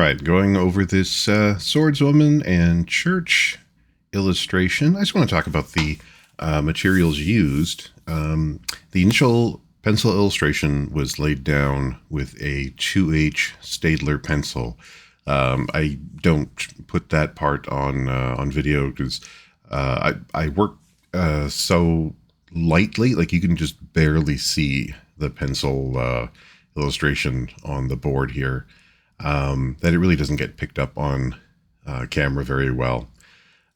right, going over this Swordswoman and Church illustration. I just want to talk about the materials used. The initial pencil illustration was laid down with a 2H Staedtler pencil. I don't put that part on video because I work so lightly, like you can just barely see the pencil illustration on the board here. That it really doesn't get picked up on camera very well.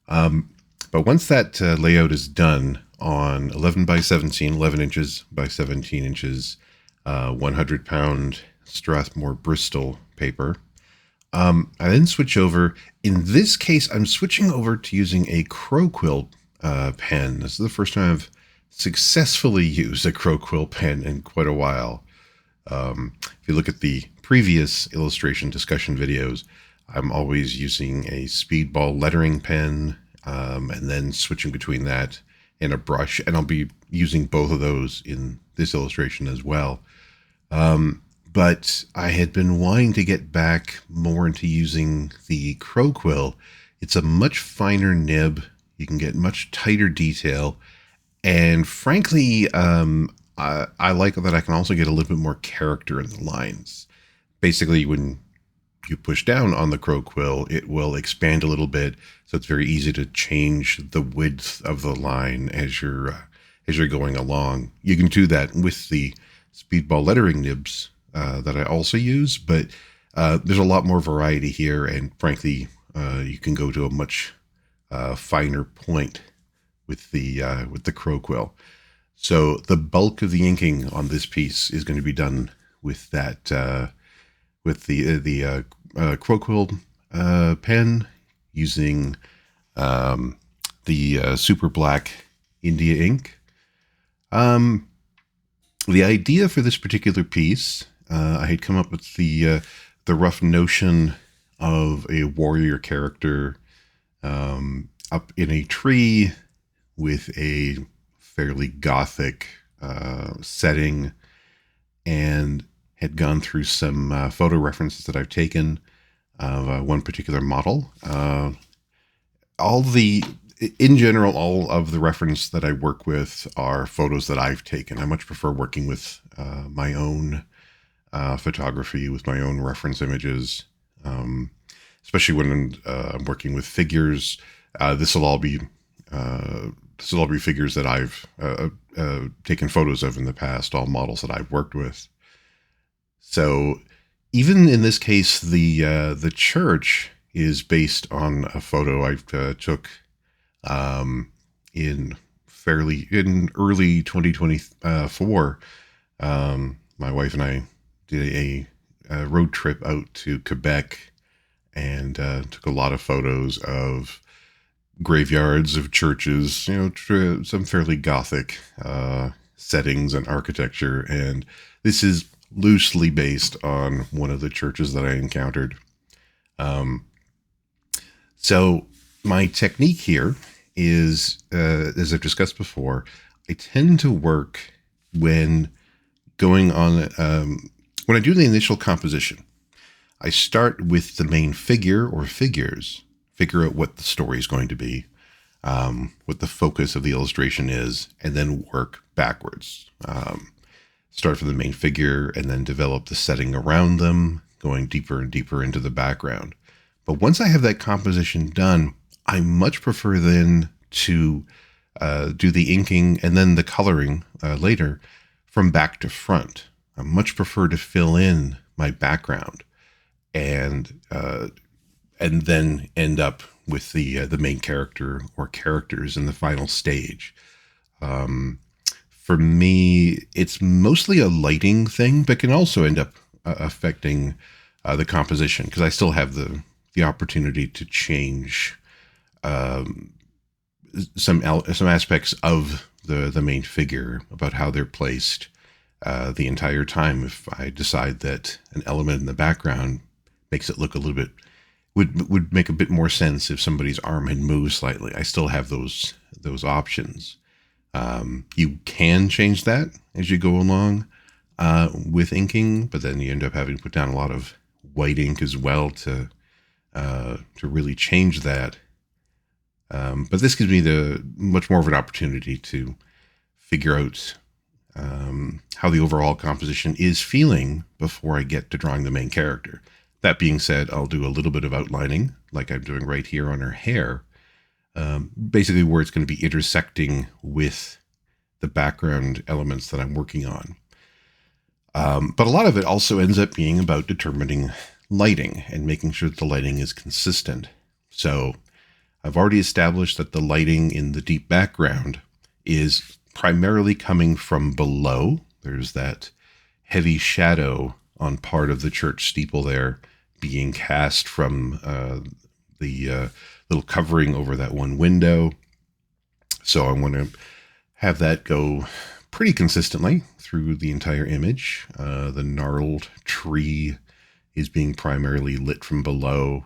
But once that layout is done on 11 by 17, 11 inches by 17 inches, 100-pound Strathmore Bristol paper, I then switch over. In this case, I'm switching over to using a crow quill pen. This is the first time I've successfully used a crow quill pen in quite a while. If you look at the previous illustration discussion videos, I'm always using a speedball lettering pen and then switching between that and a brush, and I'll be using both of those in this illustration as well. But I had been wanting to get back more into using the crow quill. It's a much finer nib. You can get much tighter detail, and frankly, I like that I can also get a little bit more character in the lines. Basically, when you push down on the crow quill, it will expand a little bit, so it's very easy to change the width of the line as you're going along. You can do that with the speedball lettering nibs that I also use, but there's a lot more variety here, and frankly, you can go to a much finer point with the crow quill. So the bulk of the inking on this piece is going to be done with that, with the crow quill pen, using the super black India ink. The idea for this particular piece, I had come up with the rough notion of a warrior character up in a tree with a fairly gothic setting, and had gone through some photo references that I've taken of one particular model. In general, all of the reference that I work with are photos that I've taken. I much prefer working with my own photography, with my own reference images, especially when I'm working with figures. This will all be figures that I've taken photos of in the past, all models that I've worked with. So even in this case, the church is based on a photo I took in early 2024. My wife and I did a road trip out to Quebec and took a lot of photos of graveyards, of churches, some fairly gothic settings and architecture. And this is loosely based on one of the churches that I encountered. So my technique here is, as I've discussed before, I tend to work when going on, when I do the initial composition. I start with the main figure or figures, figure out what the story is going to be, what the focus of the illustration is, and then work backwards. Start from the main figure and then develop the setting around them, going deeper and deeper into the background. But once I have that composition done, I much prefer then to do the inking and then the coloring later from back to front. I much prefer to fill in my background and then end up with the main character or characters in the final stage. For me, it's mostly a lighting thing, but can also end up affecting the composition, because I still have the opportunity to change some aspects of the main figure, about how they're placed the entire time. If I decide that an element in the background makes it look a little bit, would make a bit more sense if somebody's arm had moved slightly, I still have those options. You can change that as you go along with inking, but then you end up having to put down a lot of white ink as well to really change that. But this gives me much more of an opportunity to figure out how the overall composition is feeling before I get to drawing the main character. That being said, I'll do a little bit of outlining, like I'm doing right here on her hair, basically where it's going to be intersecting with the background elements that I'm working on. But a lot of it also ends up being about determining lighting and making sure that the lighting is consistent. So I've already established that the lighting in the deep background is primarily coming from below. There's that heavy shadow on part of the church steeple there being cast from the little covering over that one window. So I want to have that go pretty consistently through the entire image. The gnarled tree is being primarily lit from below.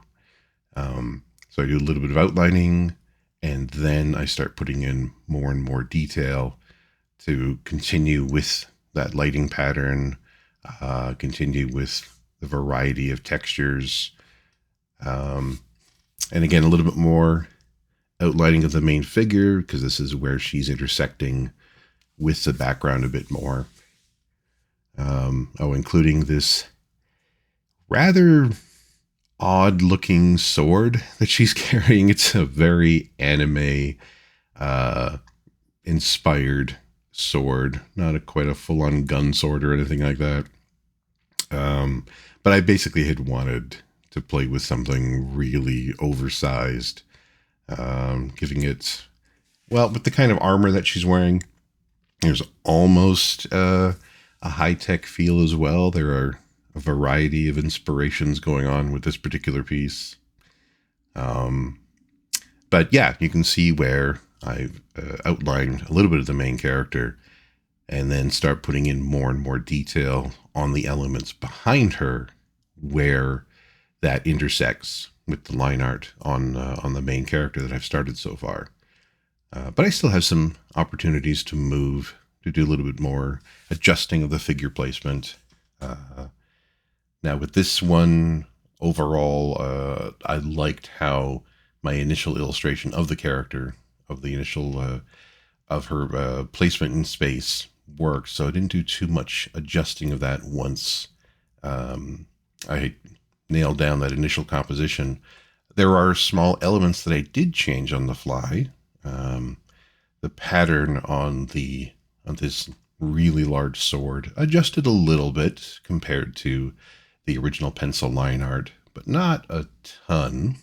So I do a little bit of outlining, and then I start putting in more and more detail to continue with that lighting pattern, continue with the variety of textures. And again, a little bit more outlining of the main figure, because this is where she's intersecting with the background a bit more. Including this rather odd looking sword that she's carrying. It's a very anime inspired sword, not quite a full-on gun sword or anything like that. But I basically had wanted to play with something really oversized, giving it, well, with the kind of armor that she's wearing, there's almost a high-tech feel as well. There are a variety of inspirations going on with this particular piece. But yeah, you can see where I've outlined a little bit of the main character and then start putting in more and more detail on the elements behind her where that intersects with the line art on the main character that I've started so far. But I still have some opportunities to move, to do a little bit more adjusting of the figure placement. Now with this one, overall, I liked how my initial illustration of the character, of the initial, of her placement in space worked. So I didn't do too much adjusting of that once I nailed down that initial composition. There are small elements that I did change on the fly. The pattern on this really large sword adjusted a little bit compared to the original pencil line art, but not a ton.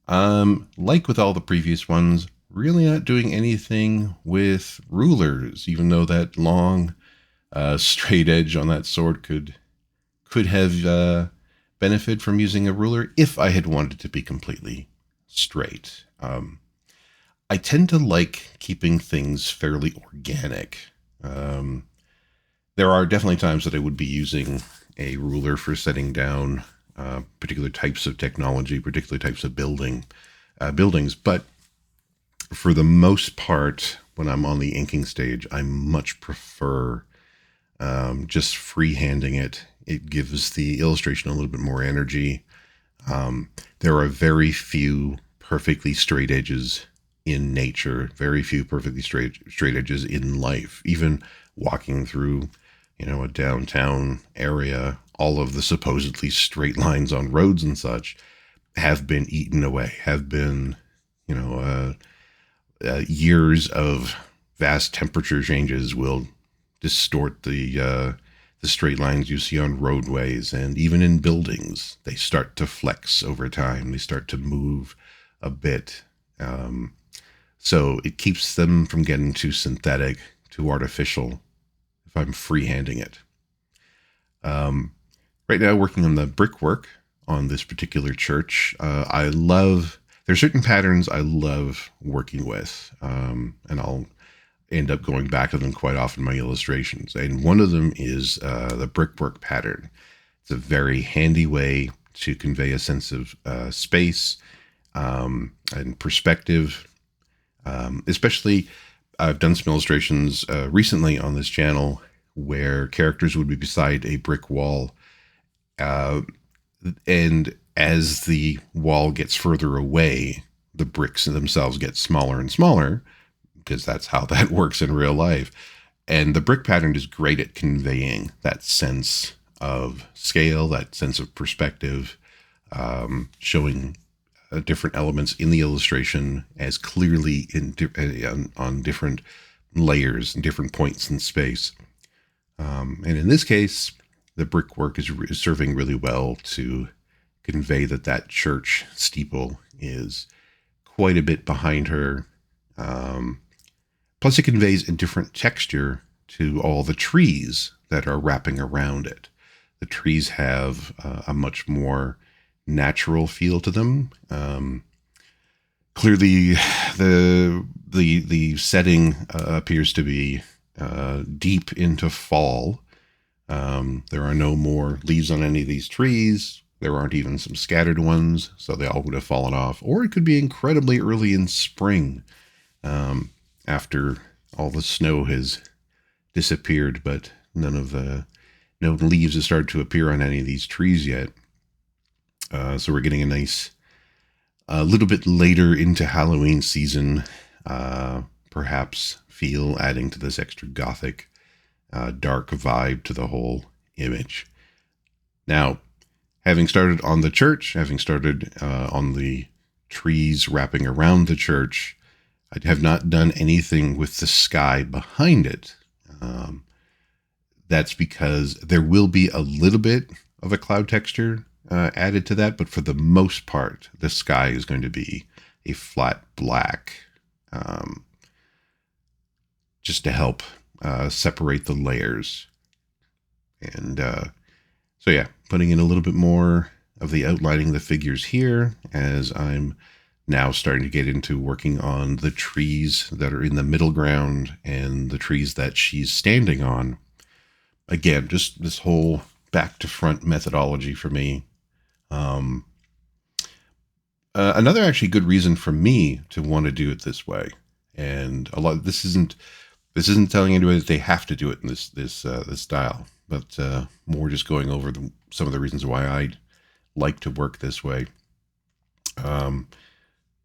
Like with all the previous ones, really not doing anything with rulers, even though that long straight edge on that sword could have benefit from using a ruler if I had wanted it to be completely straight. I tend to like keeping things fairly organic. There are definitely times that I would be using a ruler for setting down particular types of technology, particular types of buildings. But for the most part, when I'm on the inking stage, I much prefer just freehanding it. It gives the illustration a little bit more energy. There are very few perfectly straight edges in nature, very few perfectly straight edges in life. Even walking through, a downtown area, all of the supposedly straight lines on roads and such have been eaten away, have been, years of vast temperature changes will distort the straight lines you see on roadways, and even in buildings, they start to flex over time. They start to move a bit. So it keeps them from getting too synthetic, too artificial if I'm freehanding it. Right now, working on the brickwork on this particular church, there's certain patterns I love working with, and I'll end up going back to them quite often in my illustrations. And one of them is the brickwork pattern. It's a very handy way to convey a sense of space and perspective. Especially, I've done some illustrations recently on this channel where characters would be beside a brick wall, And as the wall gets further away, the bricks themselves get smaller and smaller, because that's how that works in real life. And the brick pattern is great at conveying that sense of scale, that sense of perspective, showing different elements in the illustration as clearly on different layers and different points in space. And in this case, the brickwork is serving really well to convey that church steeple is quite a bit behind her. Plus, it conveys a different texture to all the trees that are wrapping around it. The trees have a much more natural feel to them. Clearly, the setting appears to be deep into fall. There are no more leaves on any of these trees. There aren't even some scattered ones, so they all would have fallen off. Or it could be incredibly early in spring, after all the snow has disappeared, but no leaves have started to appear on any of these trees yet. So we're getting a nice, a little bit later into Halloween season, perhaps feel, adding to this extra gothic, dark vibe to the whole image. Now, having started on the church, having started on the trees wrapping around the church, I have not done anything with the sky behind it. That's because there will be a little bit of a cloud texture added to that, but for the most part, the sky is going to be a flat black, just to help separate the layers. And so yeah, putting in a little bit more of the outlining of the figures here, as I'm now starting to get into working on the trees that are in the middle ground and the trees that she's standing on. Again, just this whole back to front methodology for me. Another actually good reason for me to want to do it this way, and this isn't telling anybody that they have to do it in this style, but more just going over some of the reasons why I like to work this way.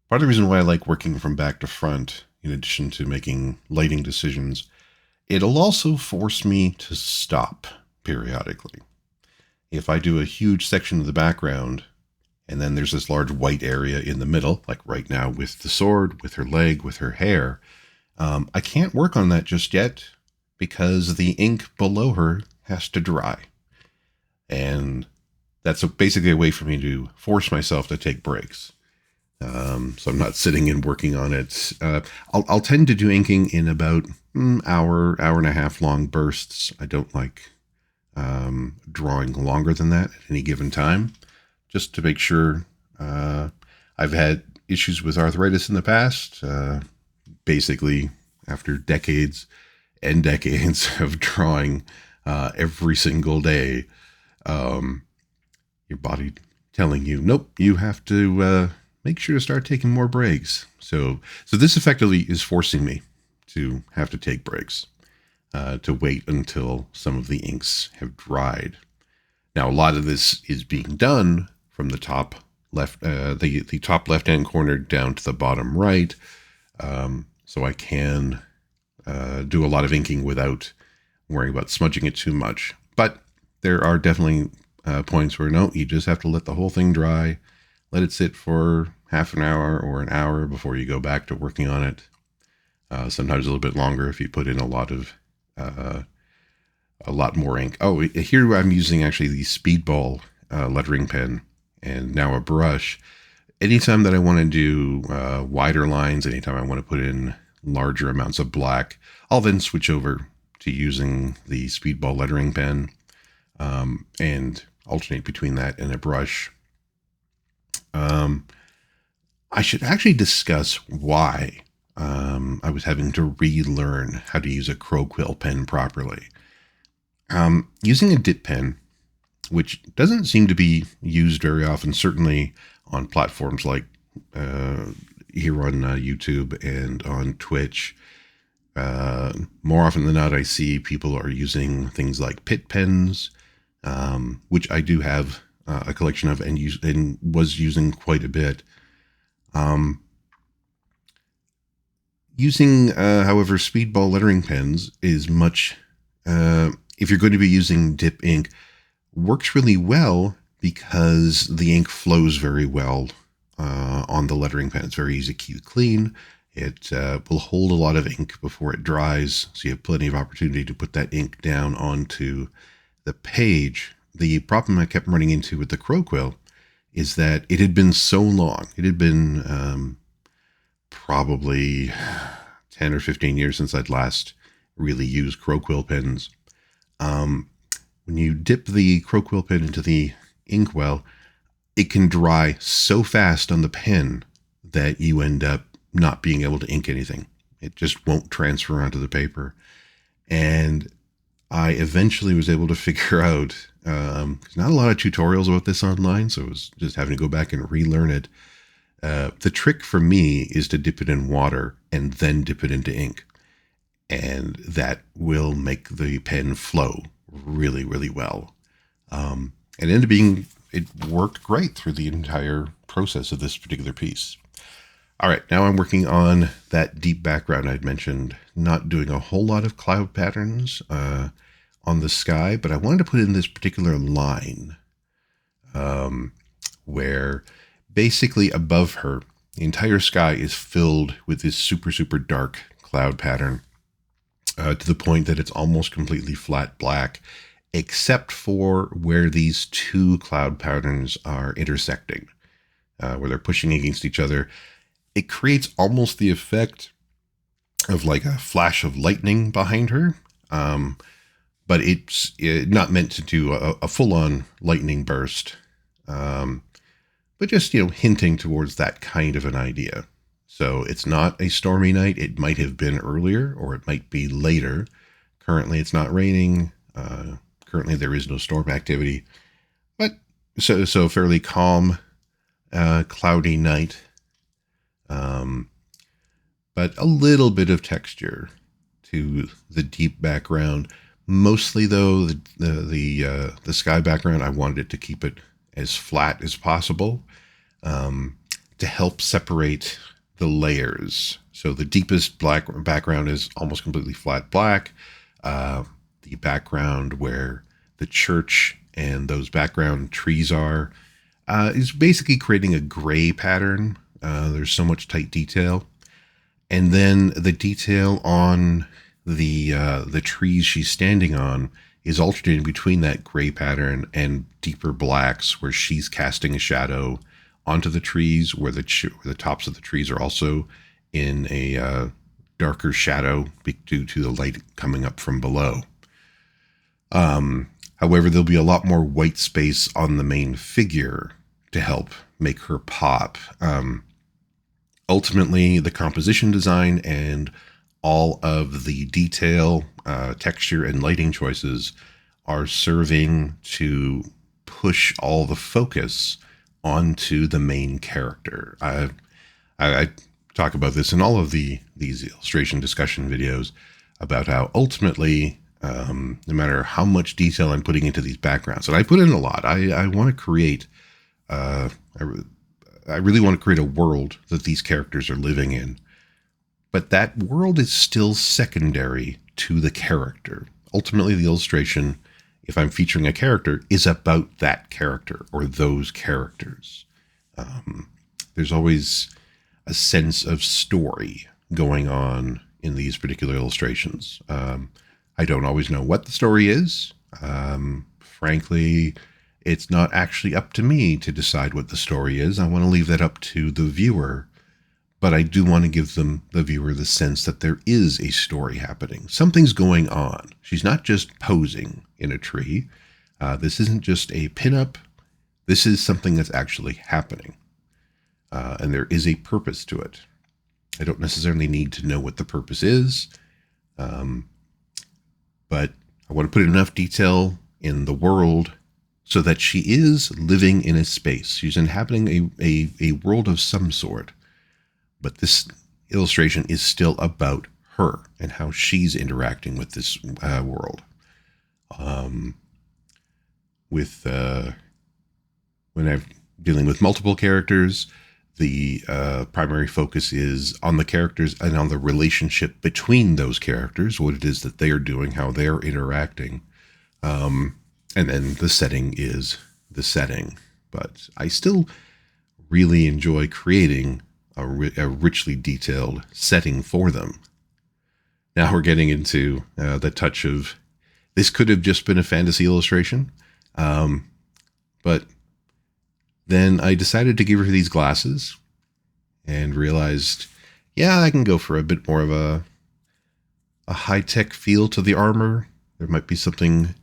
Part of the reason why I like working from back to front, in addition to making lighting decisions, it'll also force me to stop periodically. If I do a huge section of the background, and then there's this large white area in the middle, like right now with the sword, with her leg, with her hair, I can't work on that just yet because the ink below her has to dry. And that's basically a way for me to force myself to take breaks. So I'm not sitting and working on it. I'll tend to do inking in about hour and a half long bursts. I don't like drawing longer than that at any given time, just to make sure. I've had issues with arthritis in the past, basically after decades and decades of drawing every single day. Your body telling you, nope, you have to make sure to start taking more breaks. So this effectively is forcing me to have to take breaks, to wait until some of the inks have dried. Now, a lot of this is being done from the top left, the top left-hand corner down to the bottom right. So I can do a lot of inking without worrying about smudging it too much. But there are definitely points where, no, you just have to let the whole thing dry, let it sit for half an hour or an hour before you go back to working on it. Sometimes a little bit longer if you put in a lot more ink. Oh, here I'm using actually the Speedball lettering pen and now a brush. Anytime that I want to do wider lines, anytime I want to put in larger amounts of black, I'll then switch over to using the Speedball lettering pen and alternate between that and a brush. I should actually discuss why I was having to relearn how to use a crow quill pen properly. Using a dip pen, which doesn't seem to be used very often, certainly on platforms like here on YouTube and on Twitch. More often than not, I see people are using things like pit pens, which I do have a collection of and was using quite a bit. Using, however, speedball lettering pens is much, if you're going to be using dip ink, works really well because the ink flows very well on the lettering pen. It's very easy to keep clean. It will hold a lot of ink before it dries, so you have plenty of opportunity to put that ink down onto the page. The problem I kept running into with the Crow Quill is that it had been so long. It had been probably 10 or 15 years since I'd last really used Crow Quill pens. When you dip the Crow Quill pen into the inkwell, it can dry so fast on the pen that you end up not being able to ink anything. It just won't transfer onto the paper. And I eventually was able to figure out, there's not a lot of tutorials about this online, so I was just having to go back and relearn it. The trick for me is to dip it in water and then dip it into ink. And that will make the pen flow really, really well. And it worked great through the entire process of this particular piece. All right, now I'm working on that deep background I'd mentioned, not doing a whole lot of cloud patterns on the sky, but I wanted to put in this particular line where basically above her, the entire sky is filled with this super, super dark cloud pattern to the point that it's almost completely flat black, except for where these two cloud patterns are intersecting, where they're pushing against each other. It creates almost the effect of like a flash of lightning behind her, but it's not meant to do a full-on lightning burst, but just, hinting towards that kind of an idea. So it's not a stormy night. It might have been earlier, or it might be later. Currently, it's not raining. Currently, there is no storm activity, but so fairly calm, cloudy night. But a little bit of texture to the deep background. Mostly, though, the sky background, I wanted it to keep it as flat as possible to help separate the layers. So the deepest black background is almost completely flat black. The background where the church and those background trees are is basically creating a gray pattern. There's so much tight detail. And then the detail on the trees she's standing on is alternating between that gray pattern and deeper blacks, where she's casting a shadow onto the trees, where the tops of the trees are also in a darker shadow due to the light coming up from below. However, there'll be a lot more white space on the main figure to help make her pop. Ultimately, the composition design and all of the detail, texture, and lighting choices are serving to push all the focus onto the main character. I talk about this in all of these illustration discussion videos about how ultimately, no matter how much detail I'm putting into these backgrounds, and I put in a lot, I want to create, I really want to create a world that these characters are living in. But that world is still secondary to the character. Ultimately, the illustration, if I'm featuring a character, is about that character or those characters. There's always a sense of story going on in these particular illustrations. I don't always know what the story is. Frankly, it's not actually up to me to decide what the story is. I want to leave that up to the viewer. But I do want to give the viewer the sense that there is a story happening. Something's going on. She's not just posing in a tree. This isn't just a pinup. This is something that's actually happening. And there is a purpose to it. I don't necessarily need to know what the purpose is. But I want to put enough detail in the world so that she is living in a space. She's inhabiting a world of some sort. But this illustration is still about her and how she's interacting with this world. With when I'm dealing with multiple characters, the primary focus is on the characters and on the relationship between those characters, what it is that they are doing, how they're interacting. And then the setting is the setting. But I still really enjoy creating a richly detailed setting for them. Now we're getting into the touch of, this could have just been a fantasy illustration. But then I decided to give her these glasses and realized, yeah, I can go for a bit more of a high-tech feel to the armor. There might be something,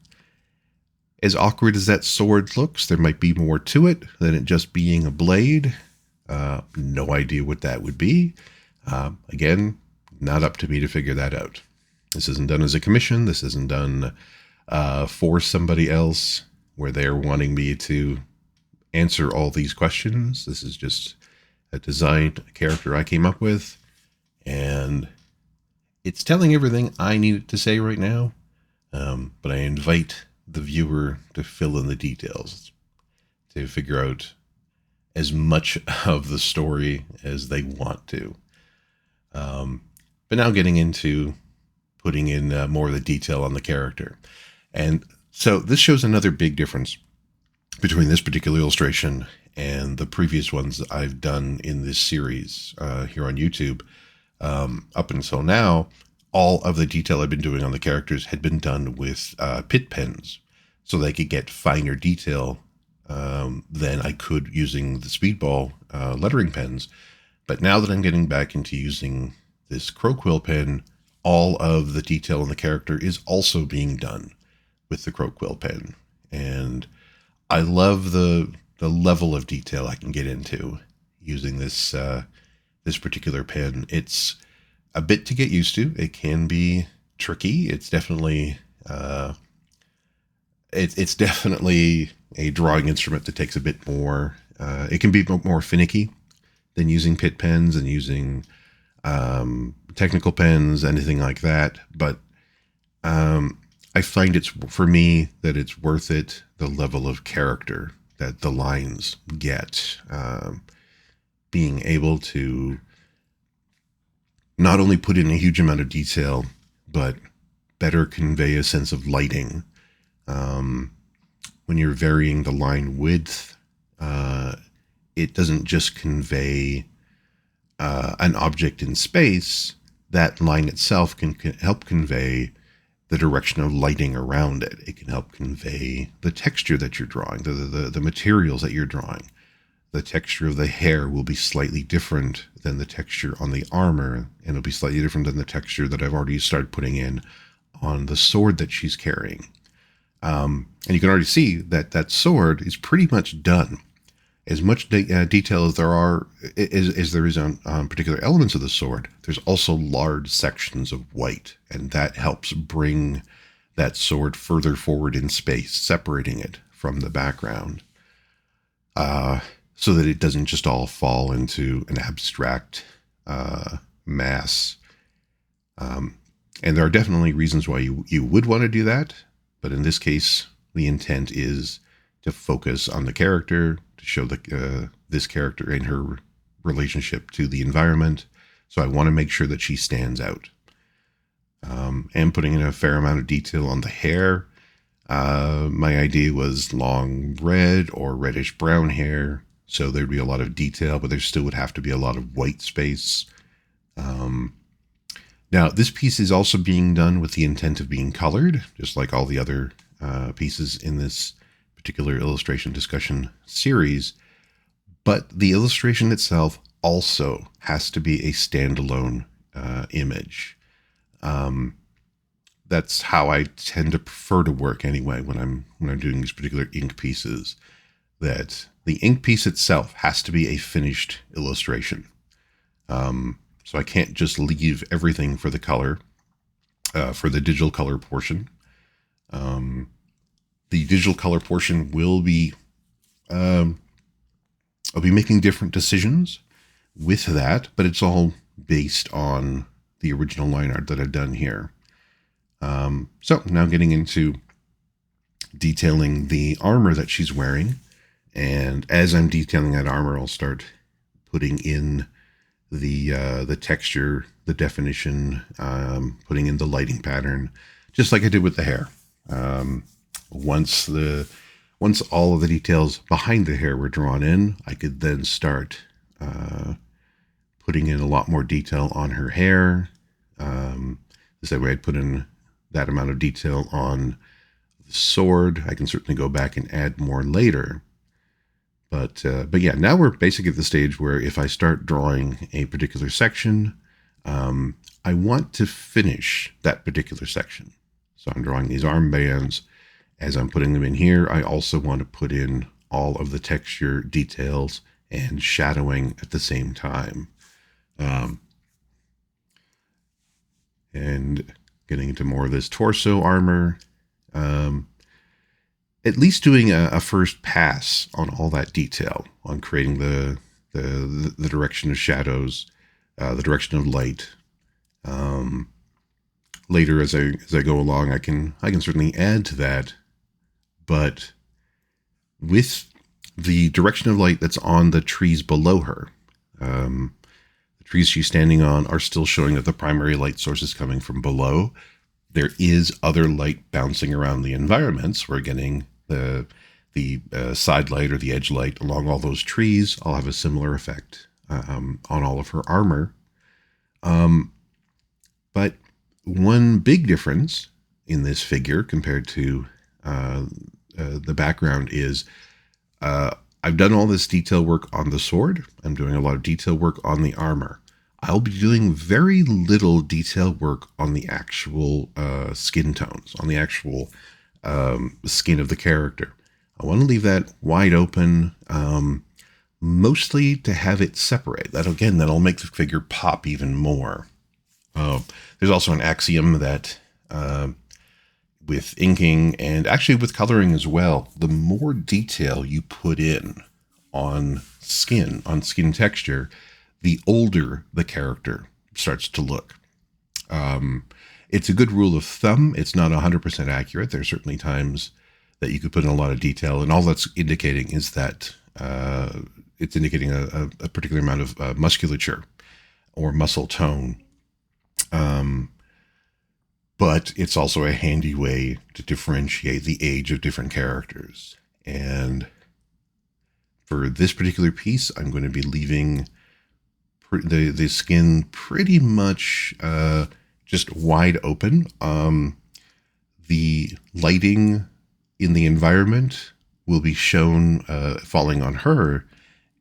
as awkward as that sword looks, there might be more to it than it just being a blade. No idea what that would be. Again, not up to me to figure that out. This isn't done as a commission. This isn't done for somebody else where they're wanting me to answer all these questions. This is just a design character I came up with, and it's telling everything I need it to say right now. But I invite the viewer to fill in the details, to figure out as much of the story as they want to. But now getting into putting in more of the detail on the character. And so this shows another big difference between this particular illustration and the previous ones that I've done in this series here on YouTube. Up until now, all of the detail I've been doing on the characters had been done with pit pens, so they could get finer detail than I could using the Speedball lettering pens. But now that I'm getting back into using this Crowquill pen, all of the detail in the character is also being done with the Crowquill pen. And I love the level of detail I can get into using this this particular pen. It's a bit to get used to. It can be tricky. It's definitely it's definitely a drawing instrument that takes a bit more. It can be more finicky than using pit pens and using technical pens, anything like that. But I find it's, for me, that it's worth it, the level of character that the lines get. Being able to not only put in a huge amount of detail, but better convey a sense of lighting. When you're varying the line width, it doesn't just convey an object in space. That line itself can help convey the direction of lighting around it. It can help convey the texture that you're drawing, the materials that you're drawing. The texture of the hair will be slightly different than the texture on the armor, and it'll be slightly different than the texture that I've already started putting in on the sword that she's carrying. And you can already see that that sword is pretty much done. As much detail as there is on particular elements of the sword, there's also large sections of white, and that helps bring that sword further forward in space, separating it from the background, so that it doesn't just all fall into an abstract mass. And there are definitely reasons why you would want to do that, but in this case, the intent is to focus on the character, to show this character and her relationship to the environment. So I want to make sure that she stands out. And putting in a fair amount of detail on the hair. My idea was long red or reddish brown hair, so there'd be a lot of detail, but there still would have to be a lot of white space. Now, this piece is also being done with the intent of being colored, just like all the other pieces in this particular illustration discussion series, but the illustration itself also has to be a standalone image. That's how I tend to prefer to work anyway when I'm doing these particular ink pieces, that the ink piece itself has to be a finished illustration. So I can't just leave everything for the color, for the digital color portion. The digital color portion will be, I'll be making different decisions with that, but it's all based on the original line art that I've done here. So now getting into detailing the armor that she's wearing. And as I'm detailing that armor, I'll start putting in the texture, the definition, putting in the lighting pattern, just like I did with the hair. Once all of the details behind the hair were drawn in, I could then start putting in a lot more detail on her hair. The same way I'd put in that amount of detail on the sword. I can certainly go back and add more later. But yeah, now we're basically at the stage where if I start drawing a particular section, I want to finish that particular section. So I'm drawing these armbands. As I'm putting them in here, I also want to put in all of the texture details and shadowing at the same time. And getting into more of this torso armor. At least doing a first pass on all that detail, on creating the direction of shadows, the direction of light. Later, as I go along, I can certainly add to that, but with the direction of light that's on the trees below her, the trees she's standing on are still showing that the primary light source is coming from below. There is other light bouncing around the environments. We're getting the side light or the edge light along all those trees. I'll have a similar effect on all of her armor. But one big difference in this figure compared to the background is I've done all this detail work on the sword. I'm doing a lot of detail work on the armor. I'll be doing very little detail work on the actual skin tones, on the actual skin of the character. I want to leave that wide open, mostly to have it separate. That'll make the figure pop even more. There's also an axiom that with inking and actually with coloring as well, the more detail you put in on skin texture, the older the character starts to look. It's a good rule of thumb. It's not 100% accurate. There's certainly times that you could put in a lot of detail, and all that's indicating is that it's indicating a particular amount of musculature or muscle tone. But it's also a handy way to differentiate the age of different characters. And for this particular piece, I'm going to be leaving the skin pretty much just wide open. The lighting in the environment will be shown falling on her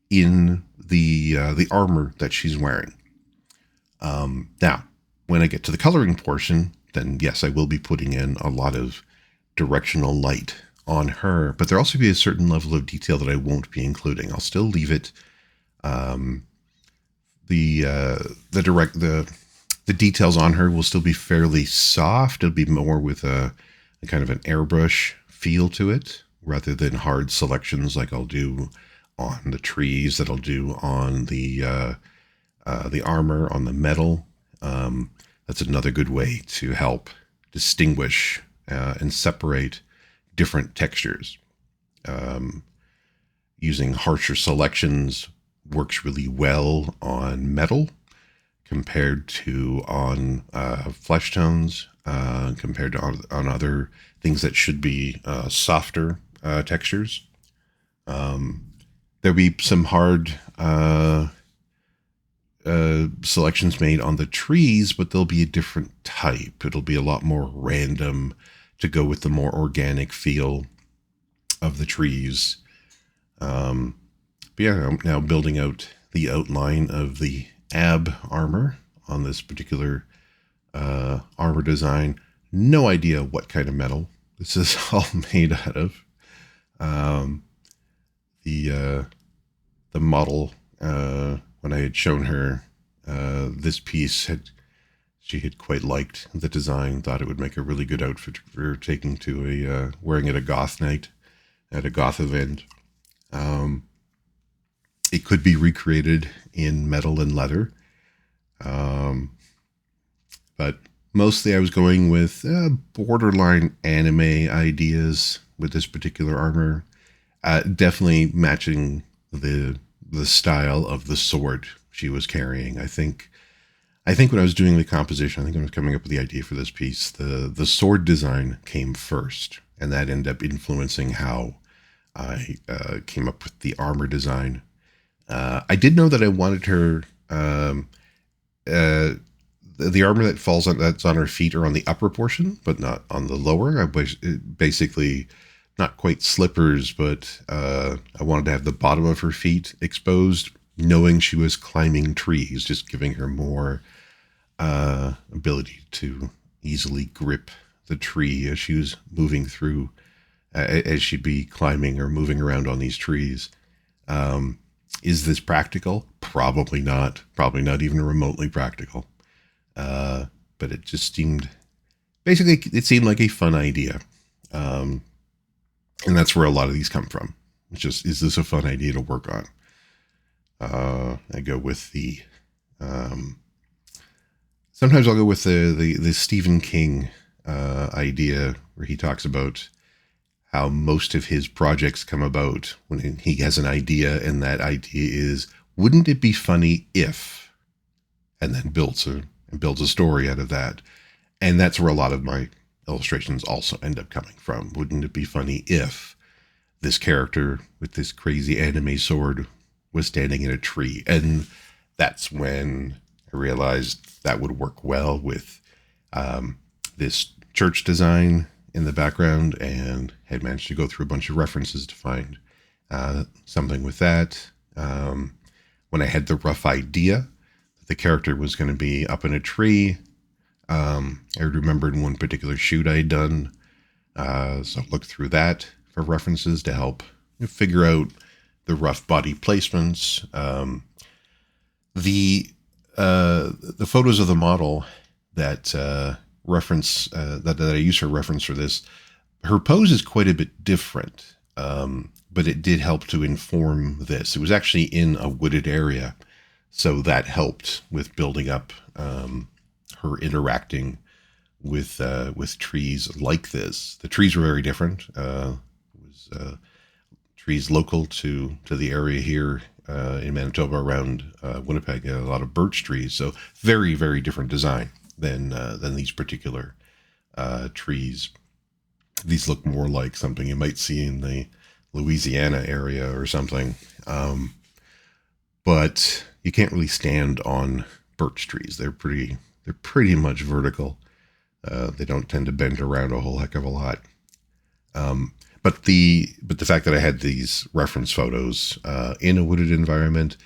in the armor that she's wearing. Now, when I get to the coloring portion, then yes, I will be putting in a lot of directional light on her, but there'll also be a certain level of detail that I won't be including. I'll still leave it. The details on her will still be fairly soft. It'll be more with a kind of an airbrush feel to it, rather than hard selections like I'll do on the trees, that I'll do on the armor, on the metal. That's another good way to help distinguish and separate different textures. Using harsher selections works really well on metal compared to on flesh tones, compared to on other things that should be softer textures. There'll be some hard selections made on the trees, but they'll be a different type. It'll be a lot more random to go with the more organic feel of the trees. But yeah, I'm now building out the outline of the ab armor on this particular armor design. No idea what kind of metal this is all made out of. The model, when I had shown her this piece, she had quite liked the design, thought it would make a really good outfit for taking to wearing at a goth night, at a goth event. It could be recreated in metal and leather. But mostly I was going with borderline anime ideas with this particular armor. Definitely matching the style of the sword she was carrying. I think when I was doing the composition, I think I was coming up with the idea for this piece. The sword design came first, and that ended up influencing how I came up with the armor design. I did know that I wanted her the armor that falls on that's on her feet or on the upper portion, but not on the lower. I was basically not quite slippers, but I wanted to have the bottom of her feet exposed, knowing she was climbing trees, just giving her more ability to easily grip the tree as she was moving through, as she'd be climbing or moving around on these trees. Is this practical? Probably not. Probably not even remotely practical. But it just seemed, basically, it seemed like a fun idea. And that's where a lot of these come from. It's just, is this a fun idea to work on? I go with the, sometimes I'll go with the Stephen King idea, where he talks about how most of his projects come about when he has an idea, and that idea is, wouldn't it be funny if, and then builds a story out of that. And that's where a lot of my illustrations also end up coming from. Wouldn't it be funny if this character with this crazy anime sword was standing in a tree? And that's when I realized that would work well with this church design in the background, and had managed to go through a bunch of references to find something with that. When I had the rough idea that the character was going to be up in a tree, I remembered one particular shoot I had done, so I looked through that for references to help figure out the rough body placements. The photos of the model that reference that I use for reference for this, her pose is quite a bit different, but it did help to inform this. It was actually in a wooded area, so that helped with building up her interacting with trees like this. The trees were very different. It was trees local to the area here in Manitoba around Winnipeg. A lot of birch trees, so very, very different design than these particular trees. These look more like something you might see in the Louisiana area or something. But you can't really stand on birch trees. They're pretty much vertical. They don't tend to bend around a whole heck of a lot. But the fact that I had these reference photos in a wooded environment,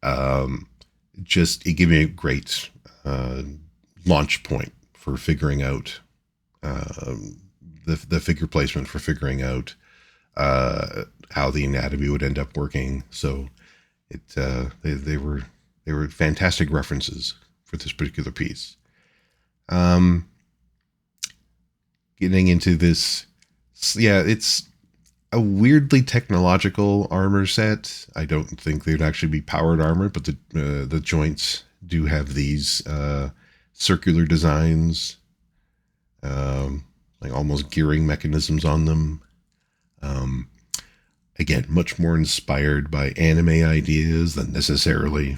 it gave me a great launch point for figuring out the figure placement, for figuring out how the anatomy would end up working. So they were fantastic references for this particular piece. Getting into this, it's a weirdly technological armor set. I don't think they'd actually be powered armor, but the joints do have these circular designs, like almost gearing mechanisms on them. Again, much more inspired by anime ideas than necessarily,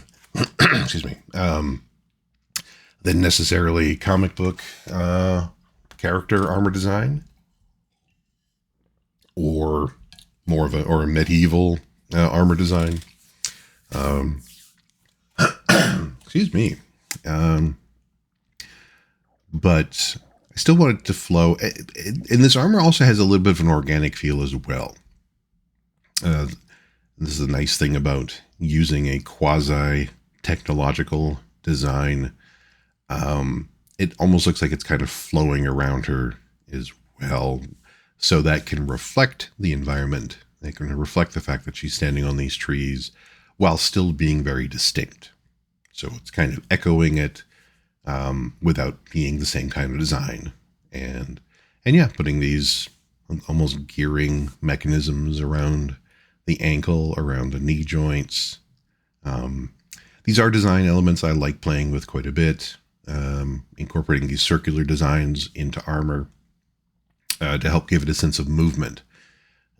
excuse me, than necessarily comic book character armor design, or more of a medieval armor design. Excuse me. But I still want it to flow. And this armor also has a little bit of an organic feel as well. This is a nice thing about using a quasi-technological design. It almost looks like it's kind of flowing around her as well, so that can reflect the environment. They can reflect the fact that she's standing on these trees while still being very distinct. So it's kind of echoing it without being the same kind of design. And yeah, putting these almost gearing mechanisms around the ankle, around the knee joints. These are design elements I like playing with quite a bit, incorporating these circular designs into armor to help give it a sense of movement.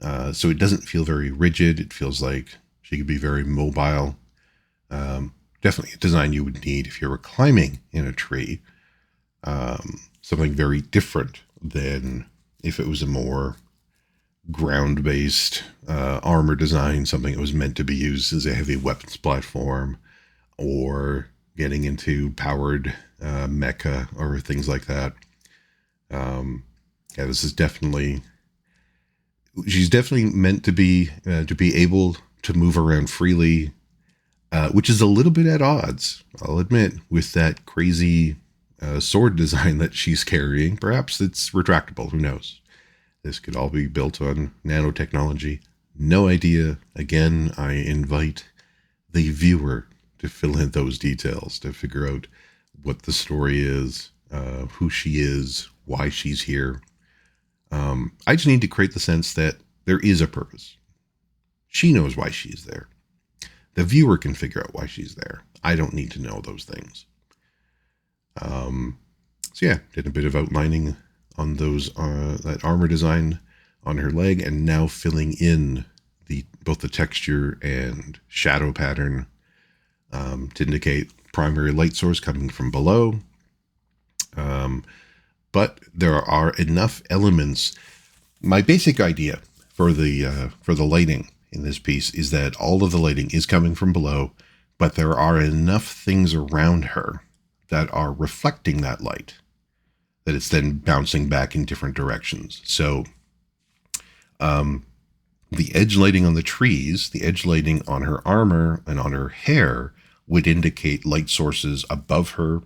So it doesn't feel very rigid. It feels like she could be very mobile. Definitely a design you would need if you were climbing in a tree. Something very different than if it was a more ground-based armor design, something that was meant to be used as a heavy weapons platform, or getting into powered mecha or things like that. Yeah, this is definitely, she's definitely meant to be able to move around freely, which is a little bit at odds, I'll admit, with that crazy sword design that she's carrying. Perhaps it's retractable, who knows? This could all be built on nanotechnology. No idea. Again, I invite the viewer to fill in those details, to figure out what the story is, who she is, why she's here. I just need to create the sense that there is a purpose. She knows why she's there. The viewer can figure out why she's there. I don't need to know those things. So yeah, did a bit of outlining on those that armor design on her leg, and now filling in both the texture and shadow pattern to indicate primary light source coming from below. But there are enough elements. My basic idea for the lighting in this piece is that all of the lighting is coming from below, but there are enough things around her that are reflecting that light that it's then bouncing back in different directions. So the edge lighting on the trees, the edge lighting on her armor and on her hair would indicate light sources above her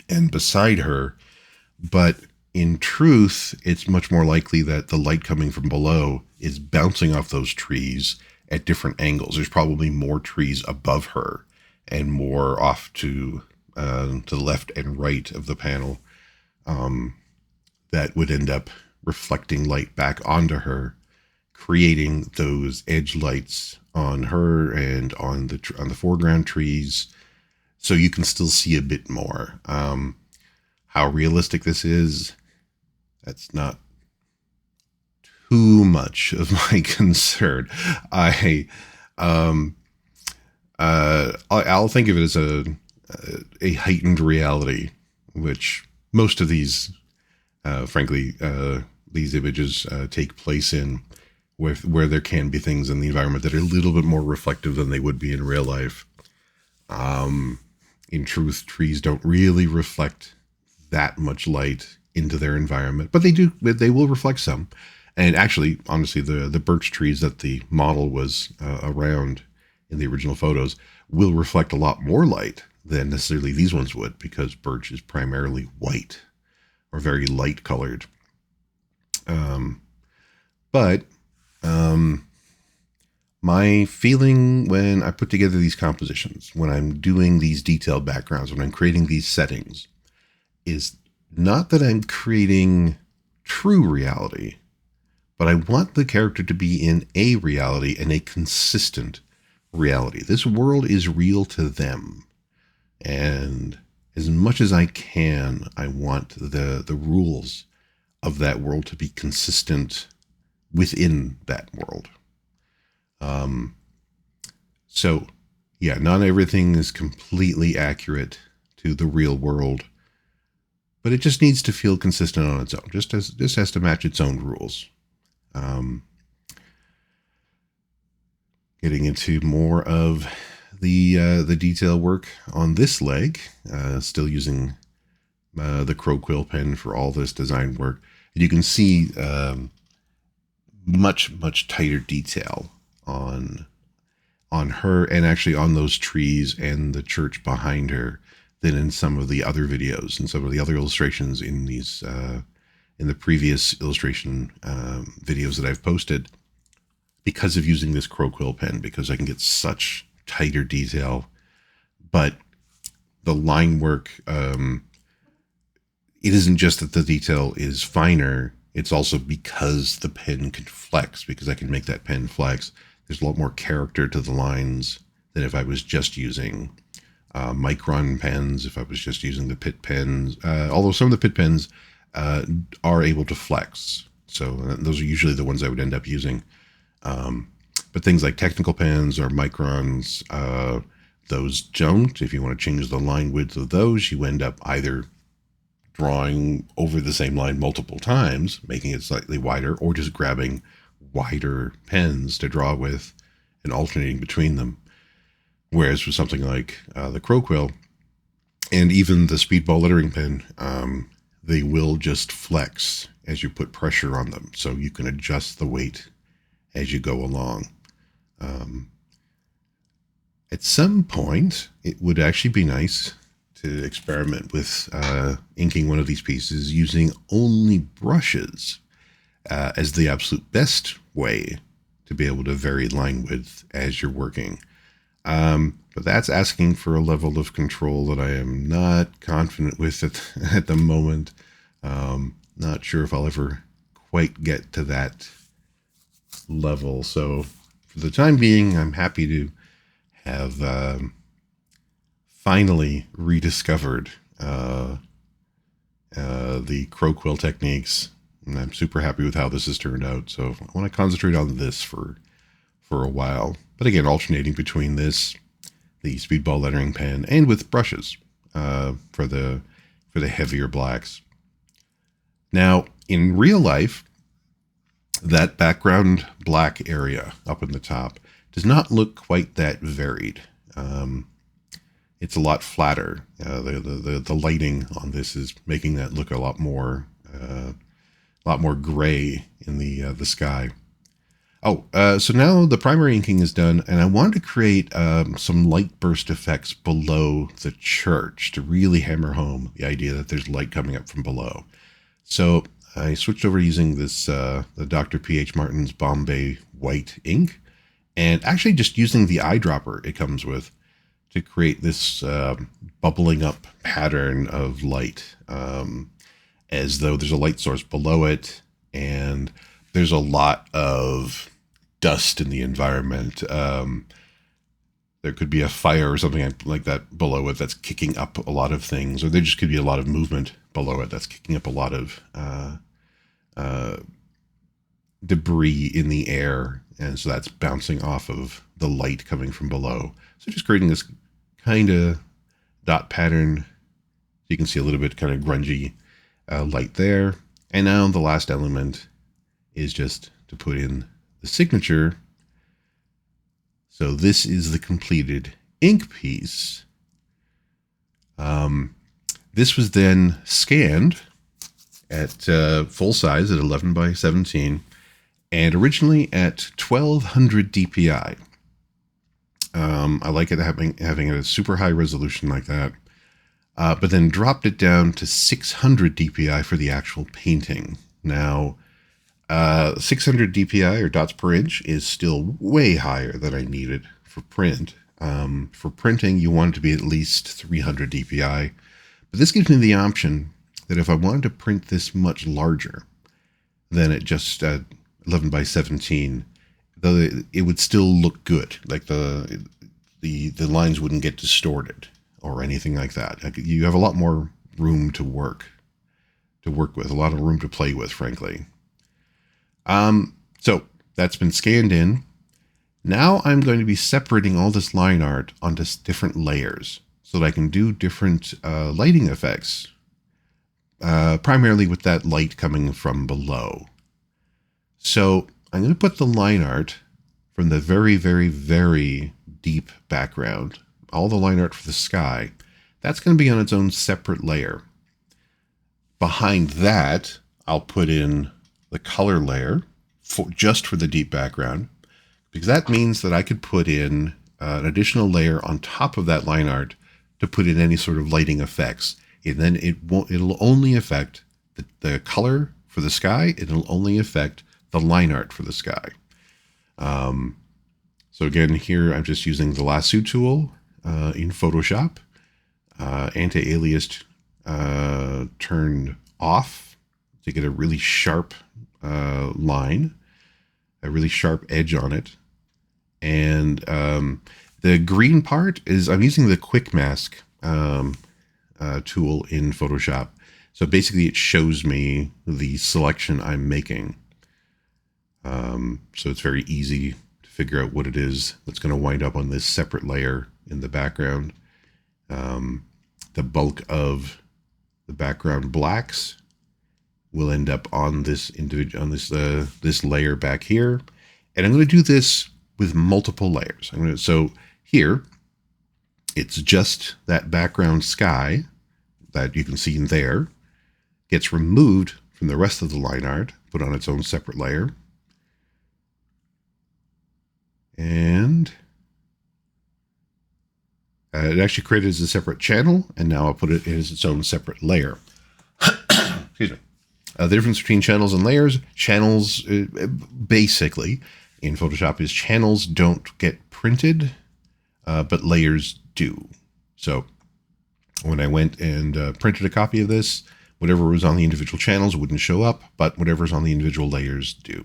and beside her. But in truth, it's much more likely that the light coming from below is bouncing off those trees at different angles. There's probably more trees above her and more off to the left and right of the panel that would end up reflecting light back onto her, creating those edge lights on her and on the foreground trees, so you can still see a bit more. How realistic this is, that's not too much of my concern. I'll think of it as a heightened reality, which most of these, frankly, these images take place in, where there can be things in the environment that are a little bit more reflective than they would be in real life. In truth, trees don't really reflect that much light into their environment, but they will reflect some. And actually, honestly, the birch trees that the model was around in the original photos will reflect a lot more light than necessarily these ones would, because birch is primarily white or very light colored. But my feeling when I put together these compositions, when I'm doing these detailed backgrounds, when I'm creating these settings, is not that I'm creating true reality, but I want the character to be in a reality, and a consistent reality. This world is real to them. And as much as I can, I want the rules of that world to be consistent within that world. So yeah, not everything is completely accurate to the real world, but it just needs to feel consistent on its own. Just has to match its own rules. Getting into more of the detail work on this leg, still using the crow quill pen for all this design work. And you can see much tighter detail on her, and actually on those trees and the church behind her, than in some of the other videos and some of the other illustrations in these in the previous illustration videos that I've posted, because of using this crow quill pen, because I can get such tighter detail. But the line work, it isn't just that the detail is finer, it's also because the pen can flex, because I can make that pen flex. There's a lot more character to the lines than if I was just using micron pens, if I was just using the pit pens, although some of the pit pens are able to flex. So those are usually the ones I would end up using. But things like technical pens or microns, those don't. If you want to change the line width of those, you end up either drawing over the same line multiple times, making it slightly wider, or just grabbing wider pens to draw with and alternating between them. Whereas with something like the Crow Quill and even the Speedball lettering pen, they will just flex as you put pressure on them. So you can adjust the weight as you go along. At some point, it would actually be nice to experiment with inking one of these pieces using only brushes as the absolute best way to be able to vary line width as you're working. But that's asking for a level of control that I am not confident with at the moment. Not sure if I'll ever quite get to that level. So for the time being, I'm happy to have finally rediscovered the Crow Quill techniques. And I'm super happy with how this has turned out. So I want to concentrate on this for a while. But again, alternating between this, the Speedball lettering pen, and with brushes for the heavier blacks. Now, in real life, that background black area up in the top does not look quite that varied. It's a lot flatter. The lighting on this is making that look a lot more gray in the sky. So now the primary inking is done, and I wanted to create some light burst effects below the church to really hammer home the idea that there's light coming up from below. So I switched over to using this the Dr. P.H. Martin's Bombay white ink, and actually just using the eyedropper it comes with to create this bubbling up pattern of light, as though there's a light source below it, and there's a lot of dust in the environment. There could be a fire or something like that below it that's kicking up a lot of things, or there just could be a lot of movement below it that's kicking up a lot of debris in the air, and so that's bouncing off of the light coming from below. So just creating this kind of dot pattern. You can see a little bit kind of grungy light there. And now the last element is just to put in the signature. So this is the completed ink piece. This was then scanned at full size at 11 by 17, and originally at 1200 DPI. I like it having a super high resolution like that, but then dropped it down to 600 DPI for the actual painting. Now, 600 DPI or dots per inch is still way higher than I needed for print. For printing, you want it to be at least 300 DPI, but this gives me the option that if I wanted to print this much larger than at just 11 by 17, though it would still look good. Like the lines wouldn't get distorted or anything like that. Like you have a lot more room to work with, a lot of room to play with, frankly. So that's been scanned in. Now I'm going to be separating all this line art onto different layers so that I can do different lighting effects, primarily with that light coming from below. So I'm going to put the line art from the very, very, very deep background, all the line art for the sky. That's going to be on its own separate layer. Behind that, I'll put in the color layer just for the deep background, because that means that I could put in an additional layer on top of that line art to put in any sort of lighting effects. And then it'll only affect the color for the sky. It'll only affect the line art for the sky. So again, here I'm just using the lasso tool in Photoshop, anti-aliased turned off to get a really sharp line, a really sharp edge on it. And the green part is, I'm using the quick mask tool in Photoshop. So basically it shows me the selection I'm making. So it's very easy to figure out what it is that's going to wind up on this separate layer in the background. The bulk of the background blacks will end up on this this layer back here. And I'm going to do this with multiple layers. So here, it's just that background sky that you can see in there gets removed from the rest of the line art, put on its own separate layer. And it actually created as a separate channel, and now I'll put it as its own separate layer. Excuse me. The difference between channels and layers. Channels, basically, in Photoshop is channels don't get printed, but layers do. So when I went and printed a copy of this, whatever was on the individual channels wouldn't show up, but whatever's on the individual layers do.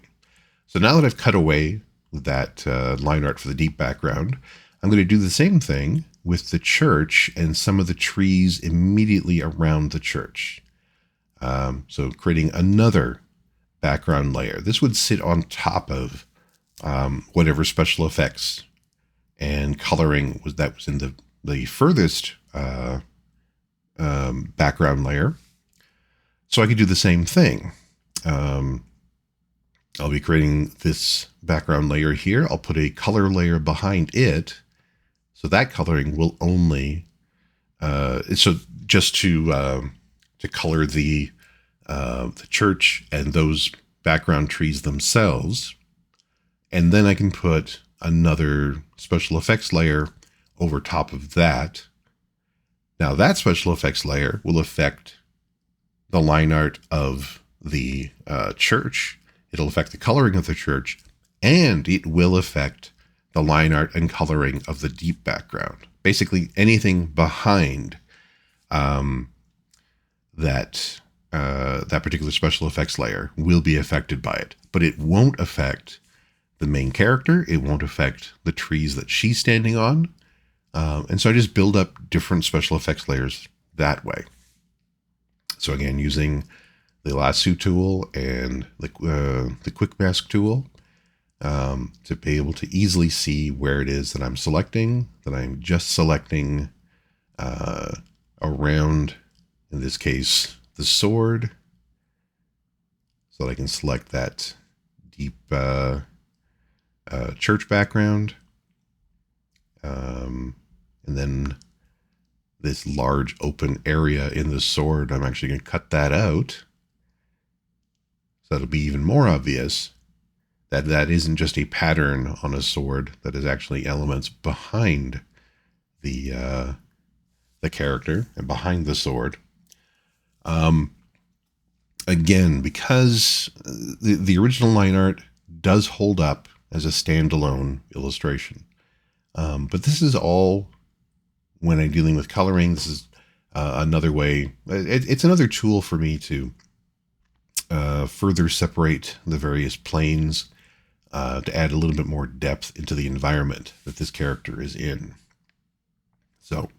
So now that I've cut away that line art for the deep background, I'm going to do the same thing with the church and some of the trees immediately around the church. So creating another background layer. This would sit on top of whatever special effects and coloring was in the furthest background layer. So I could do the same thing. I'll be creating this background layer here. I'll put a color layer behind it. So that coloring will only, so just to color the church and those background trees themselves. And then I can put another special effects layer over top of that. Now that special effects layer will affect the line art of the church. It'll affect the coloring of the church, and it will affect the line art and coloring of the deep background. Basically, anything behind that particular special effects layer will be affected by it, but it won't affect the main character. It won't affect the trees that she's standing on. And so I just build up different special effects layers that way. So again, using the lasso tool and the quick mask tool to be able to easily see where it is that I'm selecting, that I'm just selecting around, in this case, the sword, so that I can select that deep church background. And then this large open area in the sword, I'm actually going to cut that out. So that'll be even more obvious that that isn't just a pattern on a sword, that is actually elements behind the character and behind the sword. Again, because the original line art does hold up as a standalone illustration. But this is all when I'm dealing with coloring. This is another way. It's another tool for me to further separate the various planes, to add a little bit more depth into the environment that this character is in. So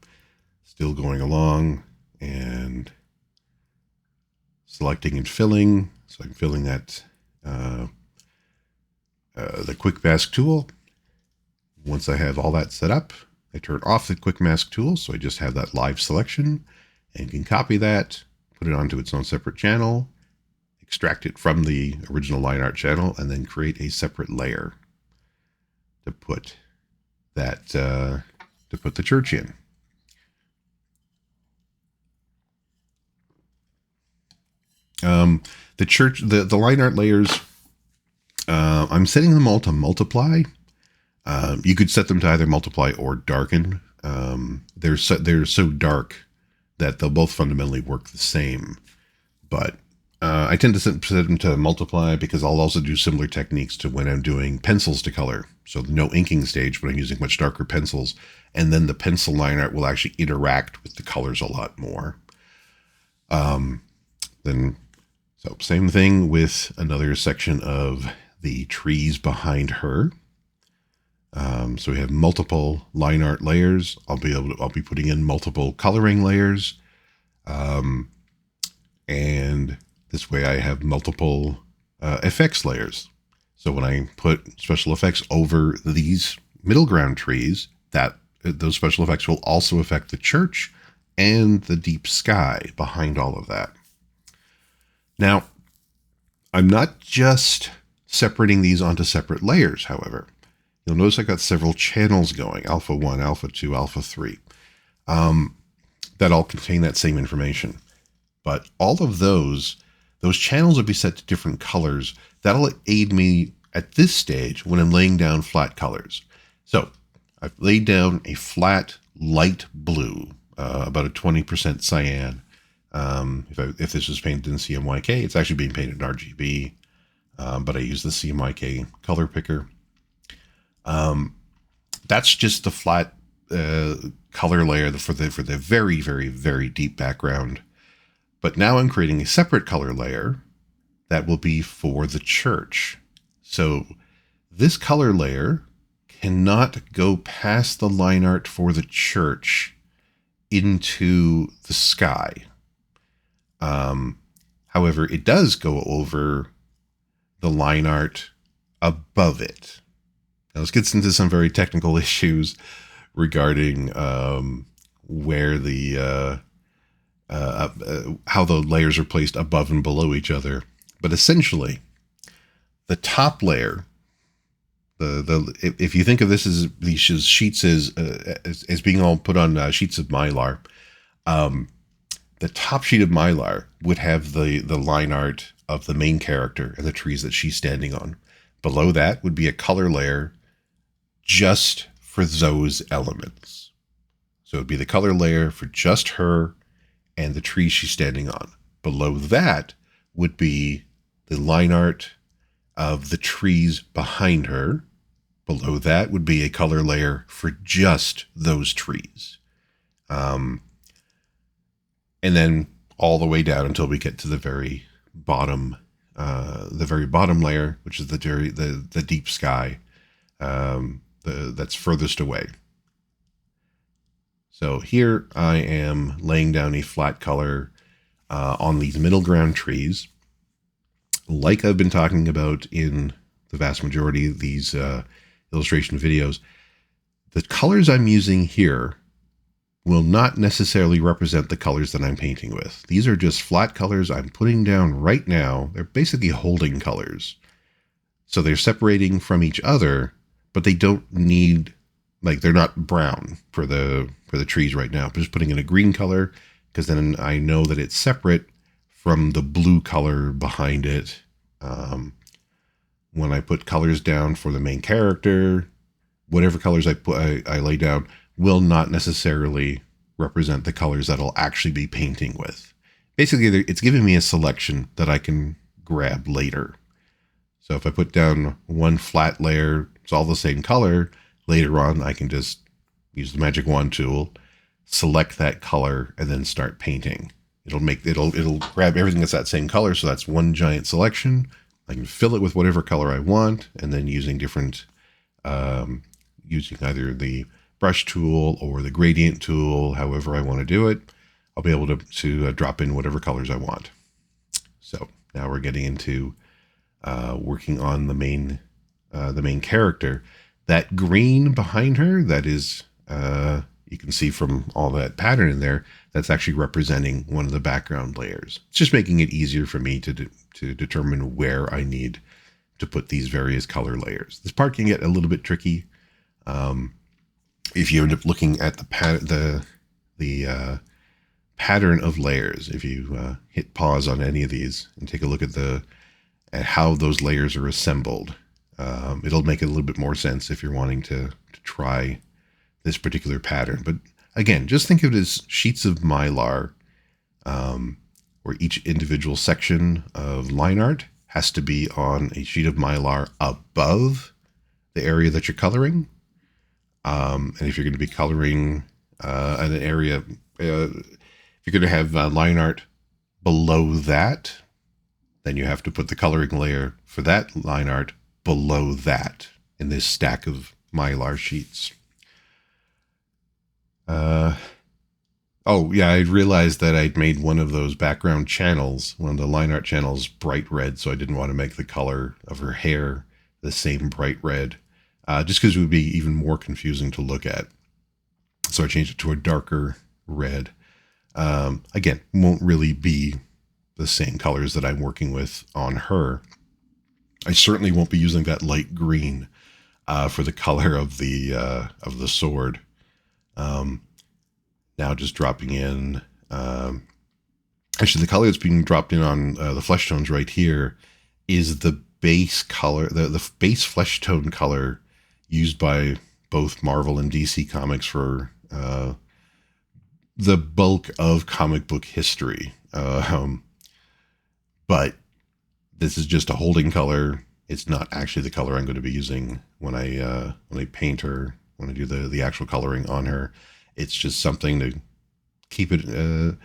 still going along and selecting and filling. So I'm filling that, the quick mask tool. Once I have all that set up, I turn off the quick mask tool. So I just have that live selection and can copy that, put it onto its own separate channel, extract it from the original line art channel, and then create a separate layer to put that, to put the church in. The church, the line art layers, I'm setting them all to multiply. You could set them to either multiply or darken. They're so dark that they'll both fundamentally work the same. But I tend to set them to multiply because I'll also do similar techniques to when I'm doing pencils to color. So no inking stage, but I'm using much darker pencils. And then the pencil line art will actually interact with the colors a lot more. So same thing with another section of the trees behind her. So we have multiple line art layers. I'll be putting in multiple coloring layers. And And this way I have multiple effects layers. So when I put special effects over these middle ground trees, those special effects will also affect the church and the deep sky behind all of that. Now, I'm not just separating these onto separate layers, however. You'll notice I got several channels going, Alpha 1, Alpha 2, Alpha 3, that all contain that same information. But all of those channels will be set to different colors. That'll aid me at this stage when I'm laying down flat colors. So I've laid down a flat light blue, about a 20% cyan. If this was painted in CMYK, it's actually being painted in RGB, but I use the CMYK color picker. That's just the flat color layer for the very, very, very deep background. But now I'm creating a separate color layer that will be for the church. So this color layer cannot go past the line art for the church into the sky. However, it does go over the line art above it. Now, this gets into some very technical issues regarding where how the layers are placed above and below each other. But essentially, the top layer, if you think of this as these sheets as being all put on sheets of mylar, the top sheet of mylar would have the line art of the main character and the trees that she's standing on. Below that would be a color layer just for those elements. So it would be the color layer for just her and the tree she's standing on. Below that would be the line art of the trees behind her. Below that would be a color layer for just those trees. And then all the way down until we get to the very bottom layer, which is the deep sky, that's furthest away. So here I am laying down a flat color on these middle ground trees. Like I've been talking about in the vast majority of these illustration videos, the colors I'm using here will not necessarily represent the colors that I'm painting with. These are just flat colors I'm putting down right now. They're basically holding colors. So they're separating from each other, but they don't need, they're not brown for the trees right now. I'm just putting in a green color because then I know that it's separate from the blue color behind it. When I put colors down for the main character, whatever colors I lay down will not necessarily represent the colors that I'll actually be painting with. Basically, it's giving me a selection that I can grab later. So if I put down one flat layer, it's all the same color. Later on, I can just use the magic wand tool, select that color, and then start painting. It'll grab everything that's that same color. So that's one giant selection. I can fill it with whatever color I want, and then using different, using either the brush tool or the gradient tool, however I want to do it, I'll be able to drop in whatever colors I want. So now we're getting into working on the main character. That green behind her, that is, you can see from all that pattern in there, that's actually representing one of the background layers. It's just making it easier for me to determine where I need to put these various color layers. This part can get a little bit tricky. If you end up looking at the pattern of layers, if you hit pause on any of these and take a look at how those layers are assembled, it'll make it a little bit more sense if you're wanting to try this particular pattern. But again, just think of it as sheets of mylar, where each individual section of line art has to be on a sheet of mylar above the area that you're coloring. And if you're going to be coloring an area, if you're going to have line art below that, then you have to put the coloring layer for that line art below that in this stack of mylar sheets. Oh, yeah, I realized that I'd made one of those background channels, one of the line art channels, bright red, so I didn't want to make the color of her hair the same bright red, just because it would be even more confusing to look at. So I changed it to a darker red. Again, won't really be the same colors that I'm working with on her. I certainly won't be using that light green for the color of the sword. Um, Now just dropping in. Actually, the color that's being dropped in on the flesh tones right here is the base color, the base flesh tone color used by both Marvel and DC Comics for the bulk of comic book history. But this is just a holding color. It's not actually the color I'm going to be using when I paint her, when I do the actual coloring on her. It's just something to keep it,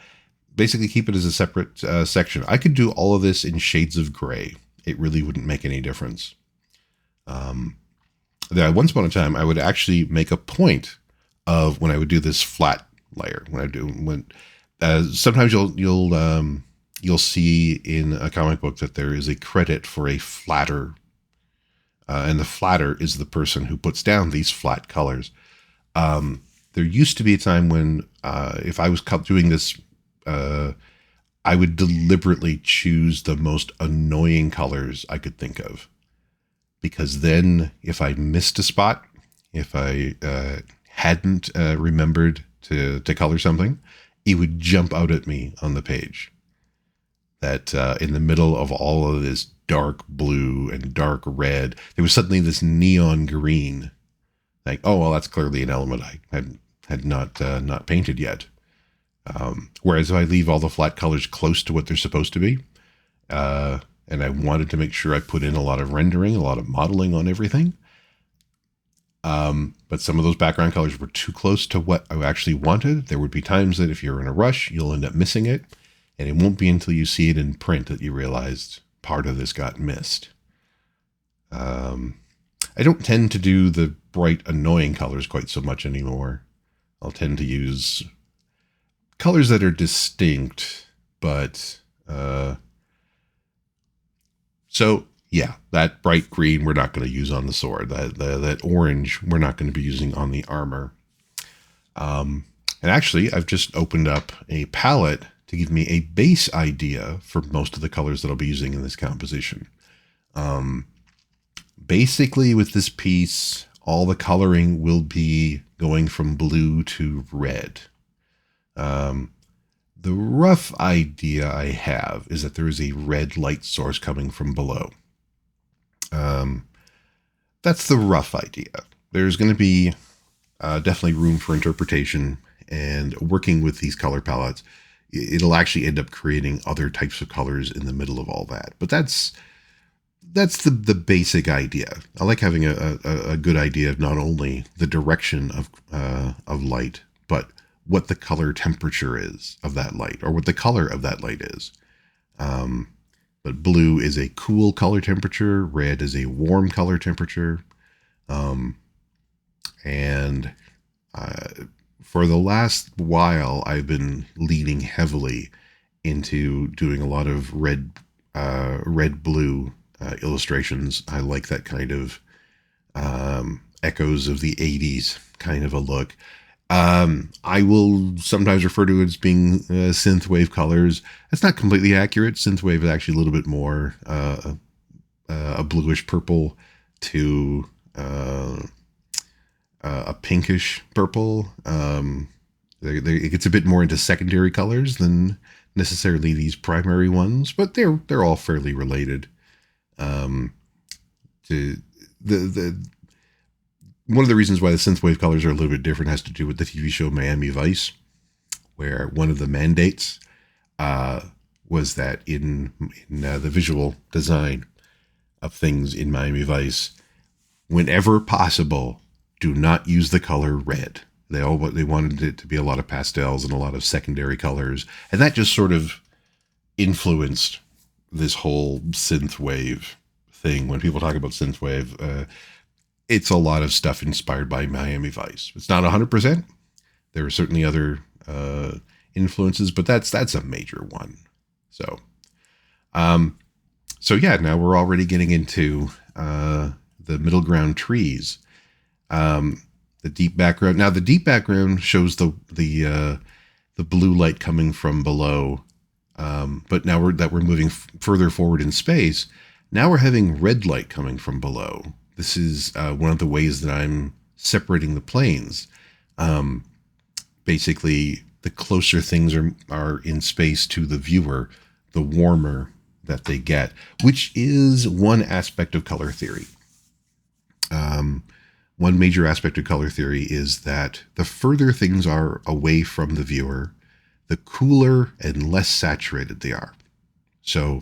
basically keep it as a separate section. I could do all of this in shades of gray. It really wouldn't make any difference. Once upon a time, I would actually make a point of when I would do this flat layer. Sometimes you'll see in a comic book that there is a credit for a flatter, and the flatter is the person who puts down these flat colors. There used to be a time when, if I was doing this, I would deliberately choose the most annoying colors I could think of. Because then if I missed a spot, if I hadn't remembered to color something, it would jump out at me on the page. That in the middle of all of this dark blue and dark red, there was suddenly this neon green. Like, oh, well, that's clearly an element I had not painted yet. Whereas if I leave all the flat colors close to what they're supposed to be, and I wanted to make sure I put in a lot of rendering, a lot of modeling on everything. But some of those background colors were too close to what I actually wanted. There would be times that if you're in a rush, you'll end up missing it. And it won't be until you see it in print that you realized part of this got missed. I don't tend to do the bright, annoying colors quite so much anymore. I'll tend to use colors that are distinct, but so yeah, that bright green we're not going to use on the sword. That orange we're not going to be using on the armor. And actually, I've just opened up a palette to give me a base idea for most of the colors that I'll be using in this composition. Basically, with this piece, all the coloring will be going from blue to red. The rough idea I have is that there is a red light source coming from below. That's the rough idea. There's going to be definitely room for interpretation, and working with these color palettes, it'll actually end up creating other types of colors in the middle of all that. But that's the basic idea. I like having a good idea of not only the direction of light, but what the color temperature is of that light, or what the color of that light is. But blue is a cool color temperature. Red is a warm color temperature. And for the last while, I've been leaning heavily into doing a lot of red-blue illustrations. I like that kind of echoes of the 80s kind of a look. I will sometimes refer to it as being synthwave colors. That's not completely accurate. Synthwave is actually a little bit more a bluish purple to a pinkish purple. It gets a bit more into secondary colors than necessarily these primary ones, but they're all fairly related. To one of the reasons why the synthwave colors are a little bit different has to do with the TV show Miami Vice, where one of the mandates was that in the visual design of things in Miami Vice, whenever possible, do not use the color red. They wanted it to be a lot of pastels and a lot of secondary colors, and that just sort of influenced this whole synthwave thing. When people talk about synthwave, it's a lot of stuff inspired by Miami Vice. It's not 100%. There are certainly other influences, but that's a major one. So, yeah, now we're already getting into the middle ground trees. The deep background. Now the deep background shows the blue light coming from below. But now we're moving further forward in space. Now we're having red light coming from below. This is one of the ways that I'm separating the planes. Basically, the closer things are in space to the viewer, the warmer that they get, which is one aspect of color theory. One major aspect of color theory is that the further things are away from the viewer, the cooler and less saturated they are. So,